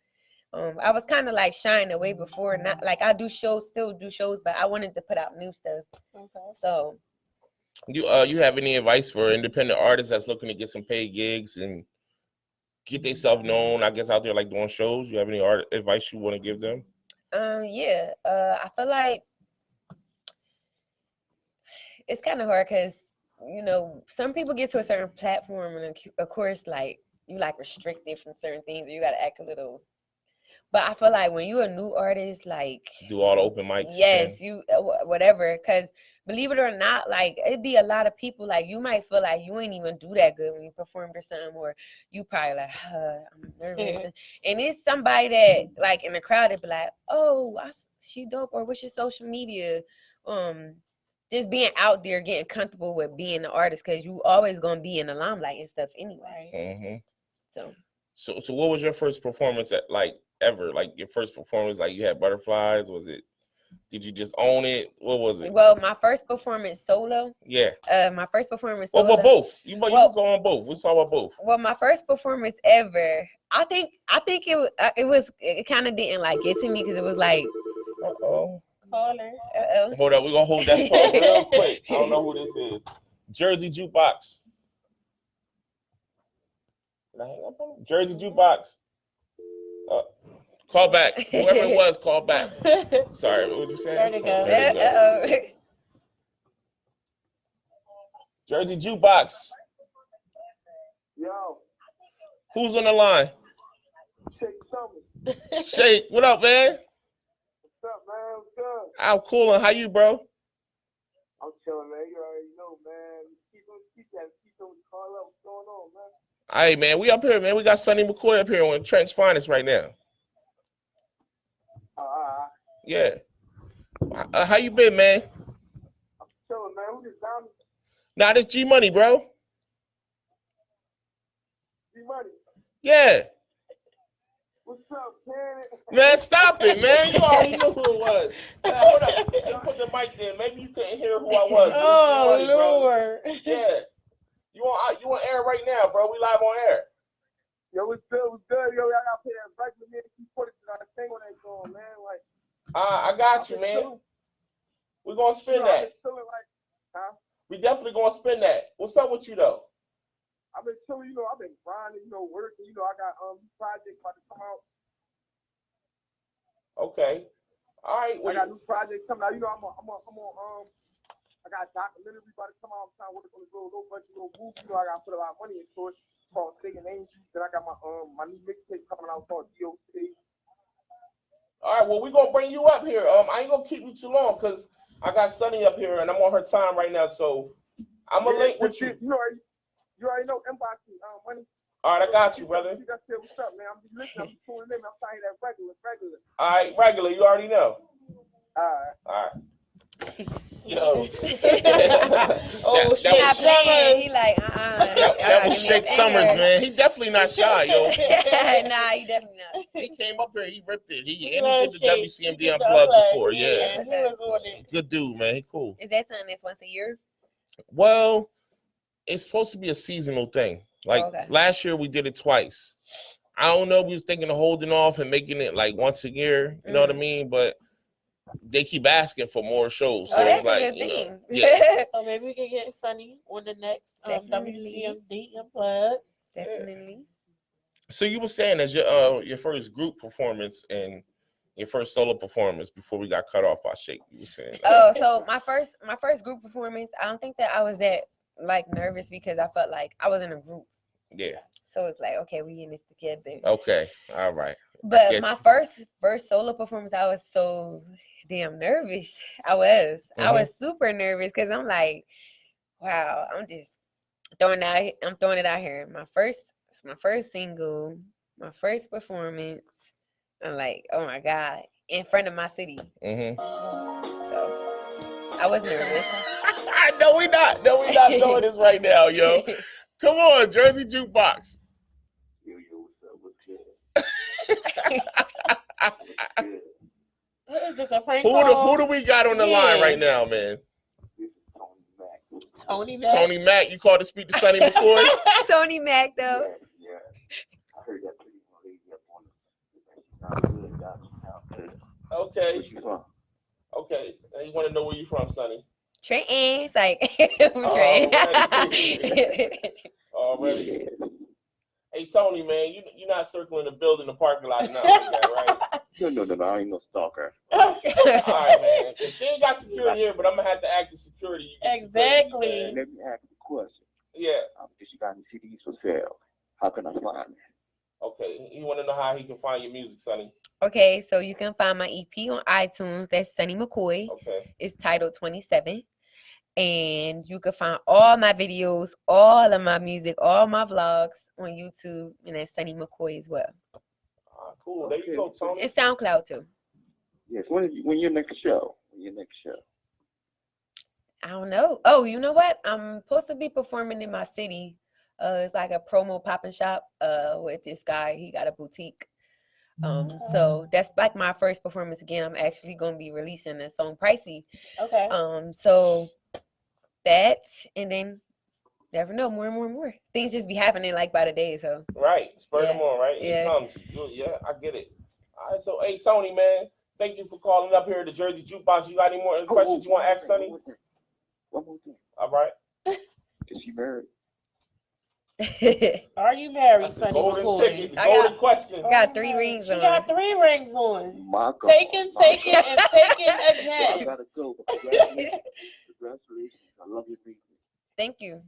A: I was kind of like shying away before, not like I still do shows, but I wanted to put out new stuff. Okay. So
E: you have any advice for independent artists that's looking to get some paid gigs and get themselves known, I guess, out there like doing shows? You have any advice you want to give them?
A: Yeah. I feel like it's kind of hard because, you know, some people get to a certain platform and of course, like you like restricted from certain things or you got to act a little. But I feel like when you're a new artist, like
E: do all the open mics.
A: Yes, you whatever. Because believe it or not, like it'd be a lot of people. Like you might feel like you ain't even do that good when you performed or something, or you probably like, I'm nervous. And it's somebody that like in the crowd, they'd be like, oh, she dope, or what's your social media? Just being out there, getting comfortable with being an artist, because you always gonna be in the limelight and stuff anyway. Mm-hmm.
E: So what was your first performance at ever? Like your first performance, like you had butterflies? Did you just own it? What was it?
A: Well, my first performance solo.
E: Yeah.
A: My first performance solo.
E: Well, both. You go on both. We saw about both.
A: Well, my first performance ever. I think it kind of didn't like get to me because it was like.
B: Caller.
E: Hold up, we're gonna hold that phone real quick. I don't know who this is. Jersey Jukebox. Did I hang up on him? Jersey Jukebox. Call back. Whoever it was, call back. Sorry, what did you say?
B: There they go.
E: Jersey Jukebox.
C: Yo.
E: Who's on the line?
C: Shake.
E: Shake, what up, man?
C: What's up, man? What's good?
E: I'm cool. And how you, bro?
C: I'm chilling, man. You already know, man. Keep them call up. What's going on, man?
E: All right, man. We up here, man. We got Sonny McCoy up here on Trenton's Finest right now. Yeah. How you been, man?
C: I'm chilling, man. Who just down?
E: Nah, this G Money, bro.
C: G Money.
E: Yeah.
C: What's up, man?
E: Man, stop it, man. You already knew who it was. Hold up. You put the mic there. Maybe you couldn't hear who I was.
B: Oh, G-Money, Lord.
E: Bro. Yeah. You on air right now, bro. We live on air.
C: Yo, what's good? What's good? Yo, I got to pay that back with me. Keep putting that thing on that going, man. Like.
E: I got you, man. We're gonna spin that. We definitely gonna spin that. What's up with you though?
C: I've been chilling, I've been grinding, working, I got projects about to come out.
E: Okay. All right.
C: I got new projects coming out. I'm on I got a documentary about to come out. I'm trying to work on this little bunch of movie. I gotta put a lot of money into it. It's called Singing Angels. Then I got my new mixtape coming out called DOC.
E: All right, well, we're going to bring you up here. I ain't going to keep you too long because I got Sonny up here, and I'm on her time right now, so I'm going to link with you.
C: You already know inbox me, Money.
E: All right, I got you, brother.
C: You got to say what's up, man. I'm just listening. I'm just pulling in. I'm saying that regular.
E: All right, regular. You already know.
C: All
E: right. Yo.
B: Oh,
E: that
B: shit.
A: He not
E: was,
A: playing. He like,
E: that was Shake Summers, man. He definitely not shy, yo.
A: Nah, he definitely not.
E: He came up here, he ripped it. He did the
B: Shake.
E: WCMD Unplugged before, yeah.
B: He was on it.
E: Good dude, man. He cool.
A: Is that something that's once a year?
E: Well, it's supposed to be a seasonal thing. Like last year, we did it twice. I don't know. We was thinking of holding off and making it like once a year. You know what I mean? But they keep asking for more shows. So
A: that's
E: like,
A: a good thing.
E: Yeah.
B: So maybe we can get Sonny on the next
A: Definitely.
B: WCMD Unplugged.
A: Definitely.
E: So you were saying as your first group performance and your first solo performance before we got cut off by Shake. You were saying.
A: Oh, so my first group performance, I don't think that I was that like nervous because I felt like I was in a group.
E: Yeah.
A: So it's like, okay, we in this together.
E: Okay. All right.
A: But my first solo performance, I was so damn nervous. I was super nervous because I'm like, wow, I'm just throwing it out here. My first single, my first performance. I'm like, oh my God, in front of my city. So I was nervous.
E: No, we not doing this right now, yo. Come on, Jersey Jukebox.
C: Yo, what's good?
B: What is this, a prank
E: Who do we got on the line right now, man?
C: This is Tony Mac.
B: Tony Mac.
E: Tony Mac, you called to speak to Sonny McCoy?
A: Tony Mac, though.
C: Yeah. I heard that pretty lady up on the
E: Okay.
C: Where you from?
E: Okay. You want to know where you from, Sonny?
A: Trenton. It's like, Trenton.
E: Already. Hey, Tony, man, you're not circling the building, the parking lot, nothing like that, right?
C: No, I ain't no stalker.
E: All right, man. She ain't got security here, but I'm gonna have to act as security.
B: Exactly.
E: Security,
C: Let me ask you a question.
E: Yeah.
C: If you got any CDs for sale, how can I find it?
E: Okay. You want to know how he can find your music, Sonny?
A: Okay, so you can find my EP on iTunes. That's Sonny McCoy.
E: Okay.
A: It's titled 27. And you can find all my videos, all of my music, all my vlogs on YouTube, and that's Sonny McCoy as well.
E: Cool. There you go, Tony.
A: And SoundCloud too.
C: Yes. When your next show?
A: I don't know. Oh, you know what? I'm supposed to be performing in my city. It's like a promo pop-and shop with this guy. He got a boutique. So that's like my first performance again. I'm actually gonna be releasing the song Pricey.
B: Okay.
A: So that, and then never know, more and more things just be happening like by the day. So
E: right, spur them on, right?
A: Yeah.
E: It comes. Yeah, I get it. All right, so hey, Tony, man, thank you for calling up here at the Jersey Jukebox. You got any more questions you want to ask Sonny?
C: One more thing.
E: All right.
C: Is she married?
B: Are you married,
E: That's the
B: Sonny
E: golden
B: McCoy?
E: ticket, the golden question.
A: I got 3 rings
B: She
A: on.
B: got 3 rings on.
C: My God.
B: Taken, and taken
C: I
B: again.
C: gotta go. Congratulations. I love your music.
A: Thank you.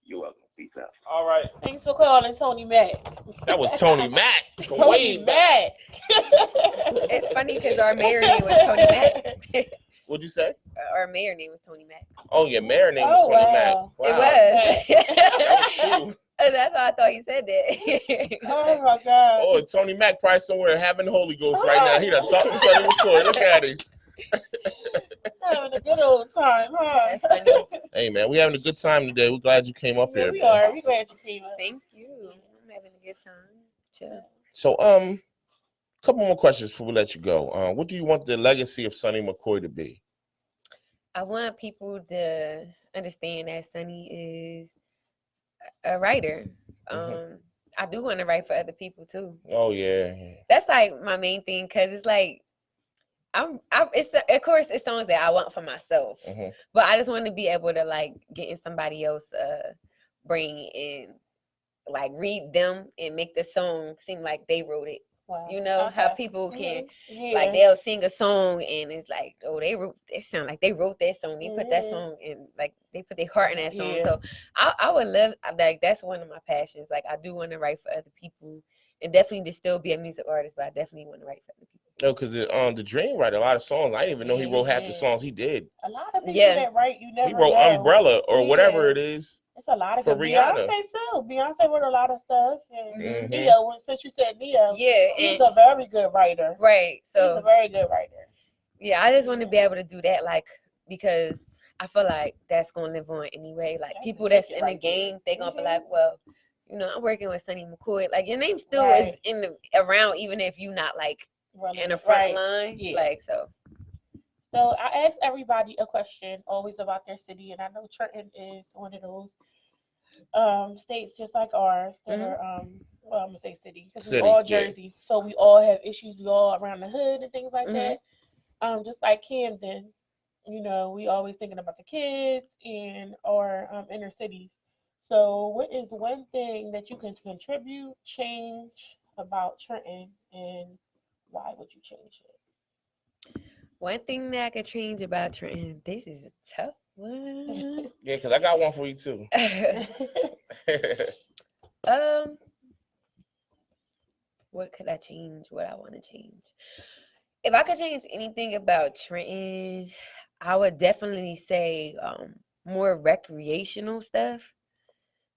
C: You're welcome. Peace out.
E: All right.
B: Thanks for calling, Tony Mac.
E: That was Tony Mac.
B: Tony Mac.
A: It's funny because our mayor name was Tony Mac.
E: What'd you say?
A: Our mayor name was Tony Mac.
E: Oh, your mayor name was Tony Mac.
B: wow.
E: Wow.
A: It was.
E: Cool.
A: That's why I thought he said that.
B: Oh my God.
E: Oh, Tony Mac probably somewhere having the Holy Ghost right now. He done talked to Sonny McCoy. Look at him.
B: Having a good old time, huh?
A: That's funny.
E: Hey, man, we having a good time today. We're glad you came up
B: Yeah,
E: here.
B: we
E: man.
B: are. We glad you came up.
A: Thank you. I'm having a good time. Chill.
E: So, couple more questions before we let you go. What do you want the legacy of Sonny McCoy to be?
A: I want people to understand that Sonny is a writer. I do want to write for other people too.
E: Oh yeah.
A: That's like my main thing because it's like it's of course it's songs that I want for myself, but I just want to be able to like get in somebody else brain and like read them and make the song seem like they wrote it.
B: Wow.
A: You know
B: Okay.
A: how people can
B: Yeah.
A: like they'll sing a song and it's like, oh, it sound like they wrote that song. They put that song in, like they put their heart in that song.
B: Yeah.
A: So I would love, like that's one of my passions. Like I do want to write for other people and definitely just still be a music artist, but I definitely want to write for other people.
E: No, because the Dream write a lot of songs. I didn't even know he
B: Yeah,
E: wrote
B: he
E: half the
B: did.
E: songs he did.
B: A lot of people
A: Yeah.
B: that write, you never
E: He wrote
B: know.
E: Umbrella or
B: Yeah.
E: whatever it is.
B: It's a lot of
E: for
B: good.
E: Rihanna.
B: Beyonce too. Beyonce wrote a lot of stuff. And
A: Mhm.
B: Neo, since you said Neo,
A: Yeah,
B: he's
A: and
B: a very good writer.
A: right.
B: He's a
A: So
B: very good writer.
A: yeah, I just want to be able to do that, like, because I feel like that's gonna live on anyway. Like
B: That's
A: people
B: the
A: that's
B: ticket
A: in the
B: right there.
A: game, they gonna be
B: Mhm.
A: like, well, you know, I'm working with Sonny McCoy. Like your name still is
B: Right.
A: in the around, even if you not like in the front
B: Right.
A: line.
B: Yeah.
A: Like so.
B: So I ask everybody a question always about their city, and I know Trenton is one of those states just like ours that
A: Mhm.
B: are well, I'm gonna say city because we
E: City,
B: all
E: yeah.
B: Jersey, so we all have issues. We all around the hood and things like
A: Mhm.
B: that. Just like Camden, you know, we always thinking about the kids and our inner cities. So, what is one thing that you can contribute, change about Trenton, and why would you change it?
A: One thing that I could change about Trenton, this is a tough one.
E: Yeah, because I got one for you too.
A: What could I change? What I want to change? If I could change anything about Trenton, I would definitely say more recreational stuff.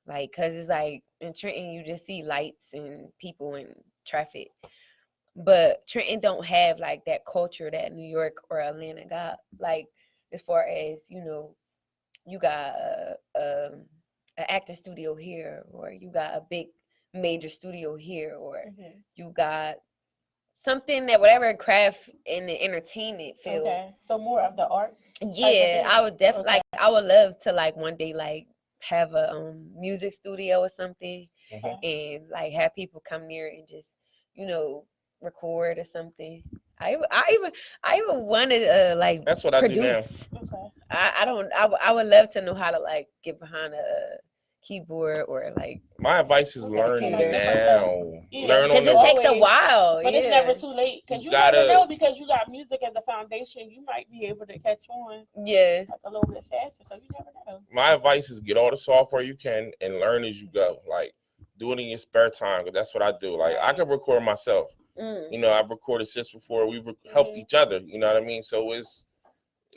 A: Like, cause it's like in Trenton, you just see lights and people and traffic. But Trenton don't have like that culture that New York or Atlanta got. Like, as far as you know, you got an acting studio here, or you got a big major studio here, or you got something that whatever craft in the entertainment field.
B: Okay, so more of the art.
A: Yeah, I would definitely
B: Okay.
A: like. I would love to like one day like have a music studio or something, and like have people come near and just record or something. I even wanted to like
E: That's what I do now.
A: produce.
B: Okay.
A: I would love to know how to like get behind a keyboard or like
E: My advice is learn
A: computer.
E: now.
B: Yeah,
E: Learn on
A: because
E: the
A: it takes a
B: always-
A: while.
B: But
A: yeah.
B: it's never too late because
E: You
B: you never
E: gotta-
B: know because you got music as a foundation. You might be able to catch on
A: Yeah.
B: like a little bit faster, so you never know.
E: My advice is get all the software you can and learn as you go. Like do it in your spare time because that's what I do. Like I can record myself. You know, I've recorded sis before. We've helped each other. You know what I mean? So it's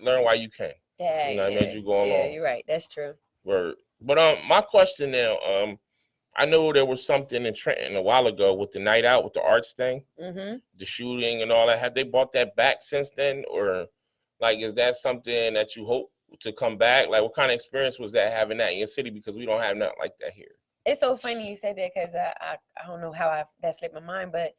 E: learn while you can.
A: Yeah,
E: You know what I mean? As you go along.
A: Yeah, you're right. That's true.
E: Word. But my question now, I know there was something in Trenton a while ago with the night out with the arts thing, the shooting and all that. Have they brought that back since then, or like is that something that you hope to come back? Like, what kind of experience was that having that in your city? Because we don't have nothing like that here.
A: It's so funny you said that because I don't know how that slipped my mind, but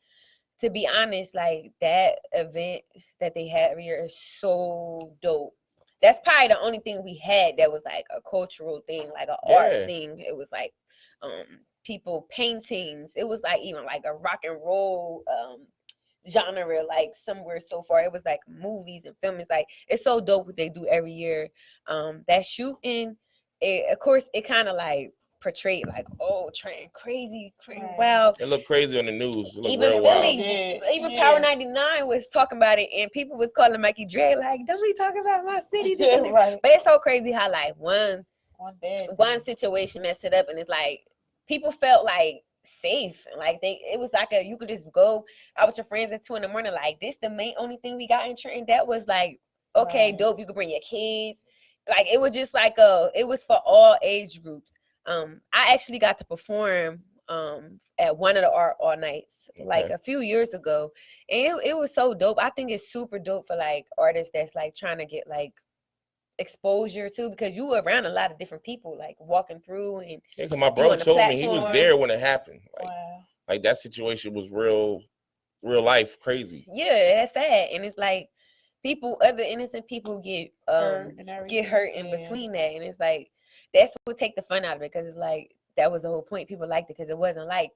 A: to be honest, like that event that they had every year is so dope. That's probably the only thing we had that was like a cultural thing, like an art thing. It was like people paintings. It was like even like a rock and roll genre, like somewhere so far. It was like movies and films. Like it's so dope what they do every year. That shooting, of course, it kind of like portrayed like, oh, Trenton crazy, wow.
E: It looked crazy on the news. It looked
A: Even
E: real wild.
A: even Power 99 was talking about it, and people was calling Mikey Dre like, "Don't be talking about my city."
B: Right.
A: But it's so crazy how like one
B: bad
A: situation messed it up, and it's like people felt like safe, and like it was like you could just go out with your friends at 2 a.m. Like this, the only thing we got in Trenton that was like okay, dope. You could bring your kids. Like it was just like it was for all age groups. I actually got to perform at one of the art all nights like a few years ago, and it was so dope. I think it's super dope for like artists that's like trying to get like exposure too, because you were around a lot of different people like walking through, and
E: because my bro told me he was there when it happened. Like, like that situation was real life crazy.
A: Yeah, that's sad, and it's like other innocent people get hurt in between that, and it's like that's what take the fun out of it, because it's like that was the whole point. People liked it because it wasn't like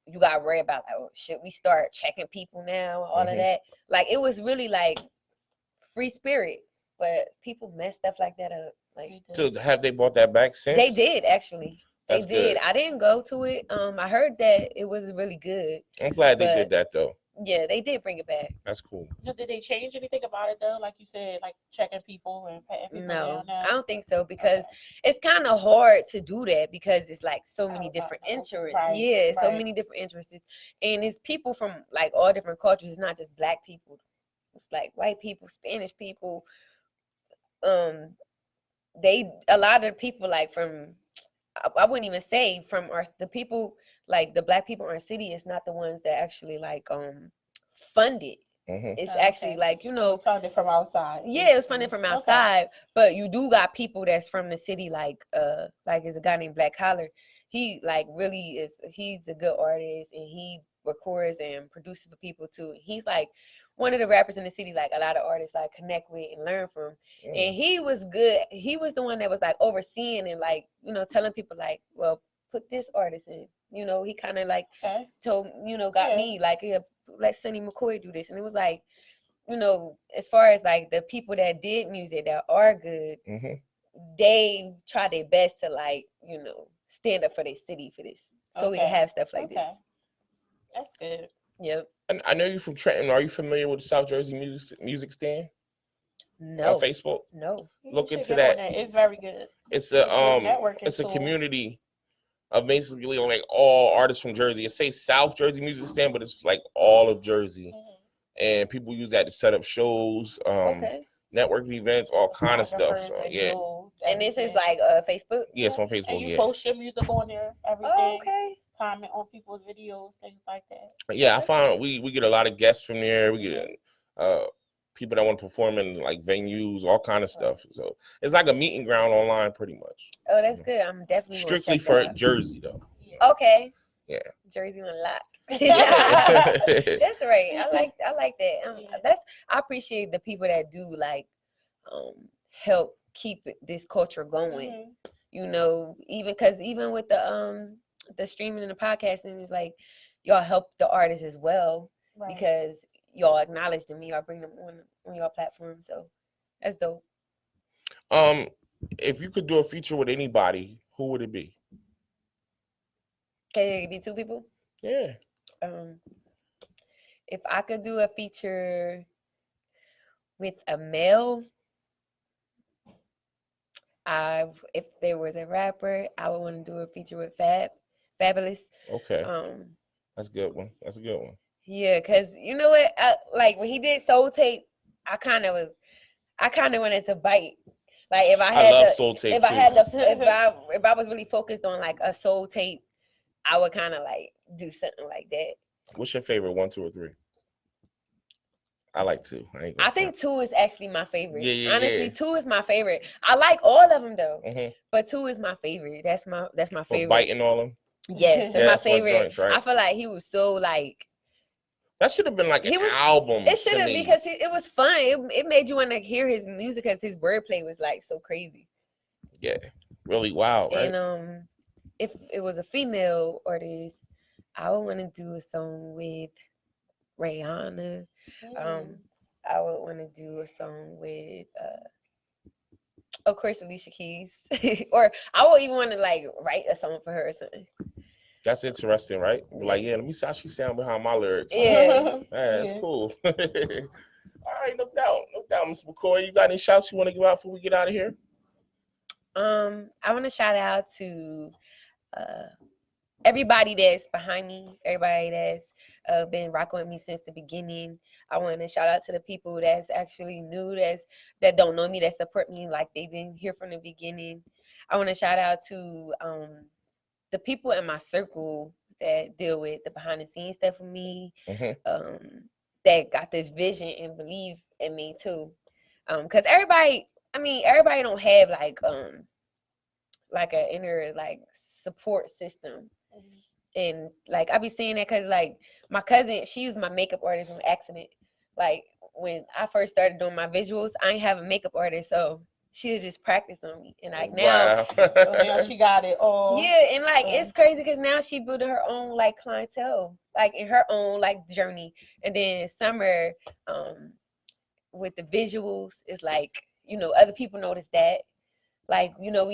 A: you got to worry about like, oh, should we start checking people now, all of that. Like it was really like free spirit, but people mess stuff like that up. Like,
E: so have they brought that back since?
A: They did actually.
E: That's
A: they did.
E: Good.
A: I didn't go to it. I heard that it was really good.
E: I'm glad they did that though.
A: Yeah, they did bring it back.
E: That's cool.
B: So did they change anything about it though? Like you said, like checking people and patting people
A: No,
B: down.
A: I don't think so because it's kind of hard to do that because it's like so many different interests.
B: Right,
A: Yeah, so
B: right.
A: many different interests, and it's people from like all different cultures. It's not just black people. It's like white people, Spanish people. A lot of people like from I wouldn't even say from the people like the black people in our city is not the ones that actually like fund it. It's actually like
B: so it's funded from outside.
A: Yeah, it was funded from outside, but you do got people that's from the city like is a guy named Black Collar. He like really is he's a good artist and he records and produces for people too. He's like one of the rappers in the city like a lot of artists like connect with and learn from. And he was good. He was the one that was like overseeing and like, telling people like, well, put this artist in. He kind of like told, got me like, yeah, let Sonny McCoy do this. And it was like, as far as like the people that did music that are good, they try their best to like, stand up for their city for this. So we can have stuff like this.
B: That's good.
A: Yep.
E: And I know you're from Trenton. Are you familiar with the South Jersey music stand?
A: No.
E: On Facebook?
A: No.
E: Look into that.
B: It's very good.
E: It's a community of basically like all artists from Jersey. It says South Jersey Music Stand, but it's like all of Jersey. And people use that to set up shows, networking events, all kind of stuff. So yeah.
A: And this is like Facebook?
E: Yeah, it's on Facebook.
B: And you post your music on there every day.
A: Oh, okay.
B: Comment on people's videos, things like that.
E: Yeah, I found we get a lot of guests from there. We get people that want to perform in like venues, all kind of stuff. So it's like a meeting ground online, pretty much.
A: Oh, that's good. I'm definitely
E: strictly for Jersey though.
A: Okay.
E: Yeah.
A: Jersey on lock. That's right. I like that. I appreciate the people that do like help keep this culture going. Even with the streaming and the podcasting, is like y'all help the artists as well because y'all acknowledge them, y'all bring them on your platform. So that's dope.
E: If you could do a feature with anybody, who would it be?
A: Can it be two people?
E: Yeah.
A: If I could do a feature with a male, if there was a rapper, I would want to do a feature with Fabulous.
E: Okay. That's a good one.
A: Yeah, cause you know what? Like when he did Soul Tape, I kind of wanted to bite. Like if I love
E: Soul Tape.
A: If I was really focused on like a Soul Tape, I would kind of like do something like that.
E: What's your favorite, 1, 2, or 3? I like 2.
A: I think 2 is actually my favorite.
E: Yeah,
A: honestly, 2 is my favorite. I like all of them though, but 2 is my favorite. That's my favorite.
E: Biting all of them.
A: Yes, that's my favorite.
E: Joints, right?
A: I feel like he was so like.
E: That should have been like an album.
A: It should have because it was fun. It made you want to hear his music because his wordplay was like so crazy.
E: Yeah, really wild, right?
A: And if it was a female artist, I would want to do a song with Rihanna. I would want to do a song with, of course, Alicia Keys, or I would even want to like write a song for her or something.
E: That's interesting, right? Like, yeah, let me see how she sound behind my lyrics.
A: Yeah,
E: that's cool. All right, no doubt, Ms. McCoy. You got any shouts you want to give out before we get out of here?
A: I want to shout out to everybody that's behind me, everybody that's been rocking with me since the beginning. I want to shout out to the people that's actually new, that don't know me, that support me like they've been here from the beginning. I want to shout out to the people in my circle that deal with the behind the scenes stuff with me, that got this vision and believe in me too. Because everybody don't have like an inner like support system. And like I be saying that because like my cousin, she was my makeup artist on accident. Like when I first started doing my visuals, I ain't have a makeup artist, so she would just practice on me. And like now,
B: now she got it all.
A: Yeah, and like it's crazy because now she built her own like clientele, like in her own like journey. And then Summer, with the visuals, it's like, other people notice that. Like, you know,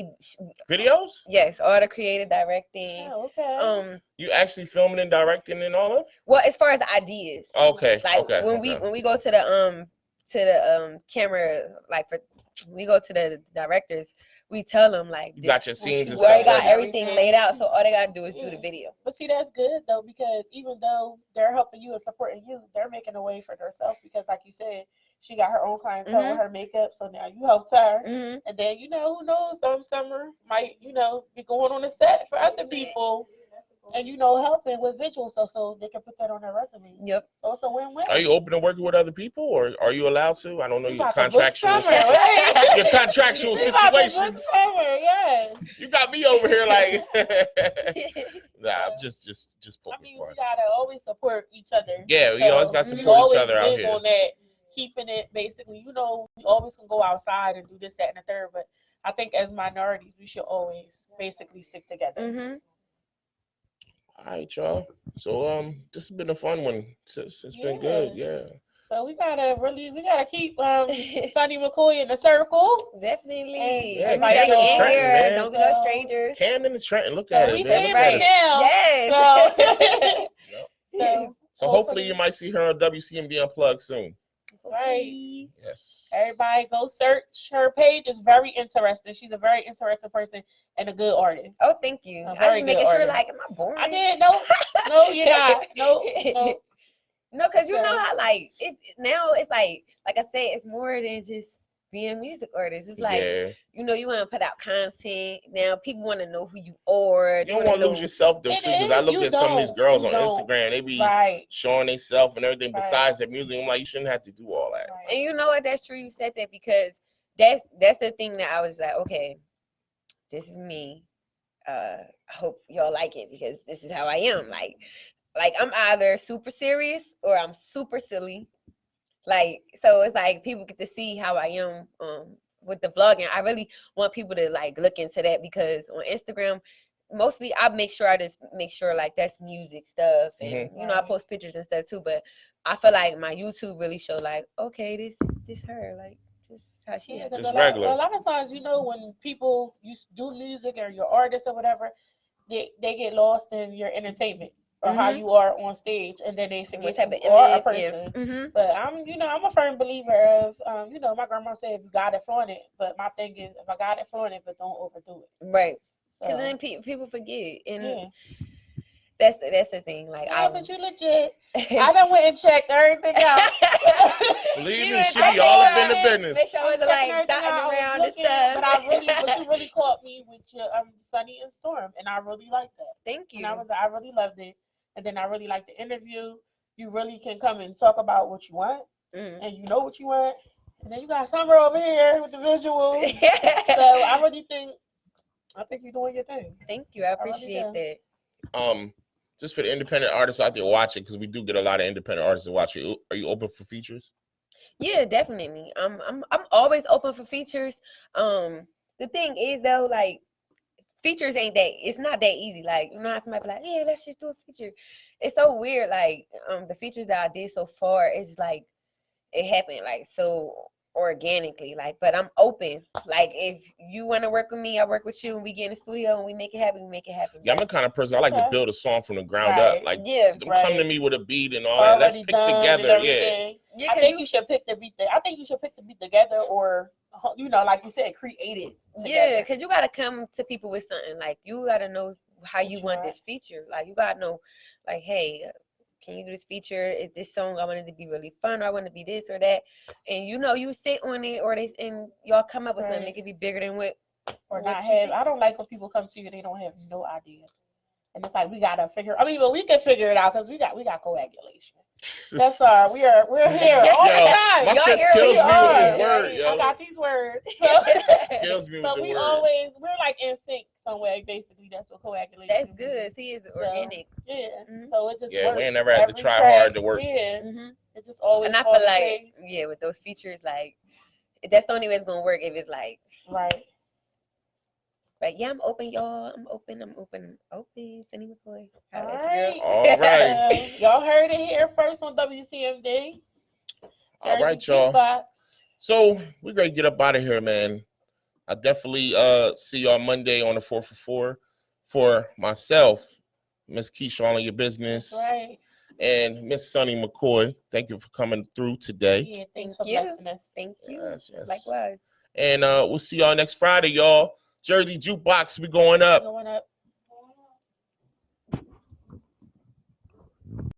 E: Videos?
A: yes, all the creative directing.
B: Oh, okay.
E: You actually filming and directing and all of?
A: Well, as far as ideas.
E: Okay.
A: Like
E: okay.
A: when we go to the camera, like we go to the directors, we tell them like
E: You got your scenes and
A: we already
E: stuff
A: got
E: ready.
A: everything laid out, so all they gotta do is do the video.
B: But see, that's good though, because even though they're helping you and supporting you, they're making a way for themselves, because like you said, she got her own clientele with her makeup, so now you helped her. And then, you know, who knows, some summer might, you know, be going on the set for other people and, you know, helping with visuals, so they can put that on their resume.
A: Yep.
B: So it's a win-win.
E: Are you open to working with other people, or are you allowed to? I don't know
B: We
E: your
B: about to book
E: contractual
B: summer, right?
E: your contractual
B: We about to book
E: situations.
B: summer, yeah.
E: You got me over here like nah, I'm just poking
B: I mean,
E: fun.
B: we gotta always support each other.
E: Yeah, we always got to
B: we
E: support
B: always
E: each other out
B: big
E: here.
B: on that, keeping it basically, you know, we always can go outside and do this, that, and the third, but I think as minorities, we should always basically stick together.
E: All right, y'all. So this has been a fun one. It's been good, yeah.
B: So we gotta keep Sonny McCoy in the circle.
A: Definitely.
E: Yeah,
B: Invite
E: Camden
B: y'all.
E: and Trenton, man.
A: Don't be no strangers.
E: Camden and Trenton, look
B: So
E: at
B: we
E: it, man. Look
B: family
E: at
B: now.
A: Yes.
B: So
E: So hopefully you might see her on WCMD Unplugged soon.
B: right.
E: Yes.
B: Everybody go search her page. It's very interesting. She's a very interesting person and a good artist.
A: Oh, thank you.
B: A
A: I
B: very
A: was making
B: good
A: sure,
B: artist.
A: like, am I boring?
B: I did. No, you're not. No.
A: No, because you know
B: So-
A: how like it now it's like I said, it's more than just being a music artist. It's like,
E: yeah.
A: you know, you want to put out content. Now people want to know who you are.
E: You don't want to lose yourself though, too, because I look at some of these girls on Instagram. They be showing themselves and everything besides their music. I'm like, you shouldn't have to do all that.
A: And you know what? That's true. You said that because that's the thing that I was like, okay, this is me. I hope y'all like it because this is how I am. Like I'm either super serious or I'm super silly. Like, so it's like people get to see how I am with the vlogging. I really want people to like look into that because on Instagram, mostly I make sure like that's music stuff and you know I post pictures and stuff too. But I feel like my YouTube really show like, okay, this her, like this how she is.
E: Just regular.
B: A lot of times, you know, when people do music or you're artists or whatever, they get lost in your entertainment or how you are on stage, and then they forget
A: what type of
B: you are a
A: image,
B: person. But I'm a firm believer of, my grandma said, if you got it, flaunt it. But my thing is, if I got it, flaunt it, but don't overdo it.
A: Right. Because then people forget, and that's the thing. Like,
B: but you legit. I done went and checked everything out.
E: Believe me, she be all up in the business.
A: Make sure I was like dotting around and stuff.
B: But you really caught me with your Sonny and Storm, and I really liked that.
A: Thank you.
B: And I really loved it. And then I really liked the interview. You really can come and talk about what you want, and you know what you want. And then you got Summer over here with the visuals. So I think you're doing your thing.
A: Thank you. I appreciate that.
E: Just for the independent artists out there watching, because we do get a lot of independent artists to watch you. Are you open for features?
A: Yeah, definitely. I'm always open for features. The thing is though, like, features it's not that easy. Like, you know how somebody be like, yeah, let's just do a feature. It's so weird. Like, the features that I did so far, it's like it happened like so organically. Like, but I'm open. Like, if you want to work with me, I work with you, and we get in the studio and we make it happen.
E: Yeah, I'm the kind of person I like to build a song from the ground up. Like, come to me with a beat and all that. Let's pick together.
B: Yeah, I think you should pick the beat. I think you should pick the beat together, or like you said, create it together.
A: Yeah, because you gotta come to people with something. Like, you gotta know how you want this feature. Like, you gotta know, like, hey, can you do this feature? Is this song I want it to be really fun, or I want it to be this or that? And you sit on it, and y'all come up with something that could be bigger than what
B: not have. I don't like when people come to you and they don't have no idea. And it's like we gotta figure. I mean, but we can figure it out because we got coagulation. That's we're here all the time.
E: My sis kills me with this word, yo.
B: I got these words.
E: Kills me with the word.
B: We're like in sync somewhere. Basically, that's what coagulation.
A: That's good. See, it's organic.
B: Yeah. So it just
E: we ain't never had to try hard to work.
B: Yeah. It just always.
A: And I feel like with those features, like that's the only way it's gonna work if it's like
B: right.
A: But yeah, I'm open, y'all. I'm open. Sonny McCoy.
B: All
E: right.
B: Y'all heard it here first on WCMD.
E: All right, y'all.
B: Jukebox.
E: So we're gonna get up out of here, man. I definitely see y'all Monday on the 4 for 4 for myself, Ms.Kesh, all in your business.
B: That's right.
E: And Miss Sonny McCoy, thank you for coming through today.
B: Yeah, thanks
A: Thank
B: for
A: you.
B: blessing us.
A: Thank you.
E: Yes.
A: Likewise.
E: And we'll see y'all next Friday, y'all. Jersey Jukebox, we going up.
B: Going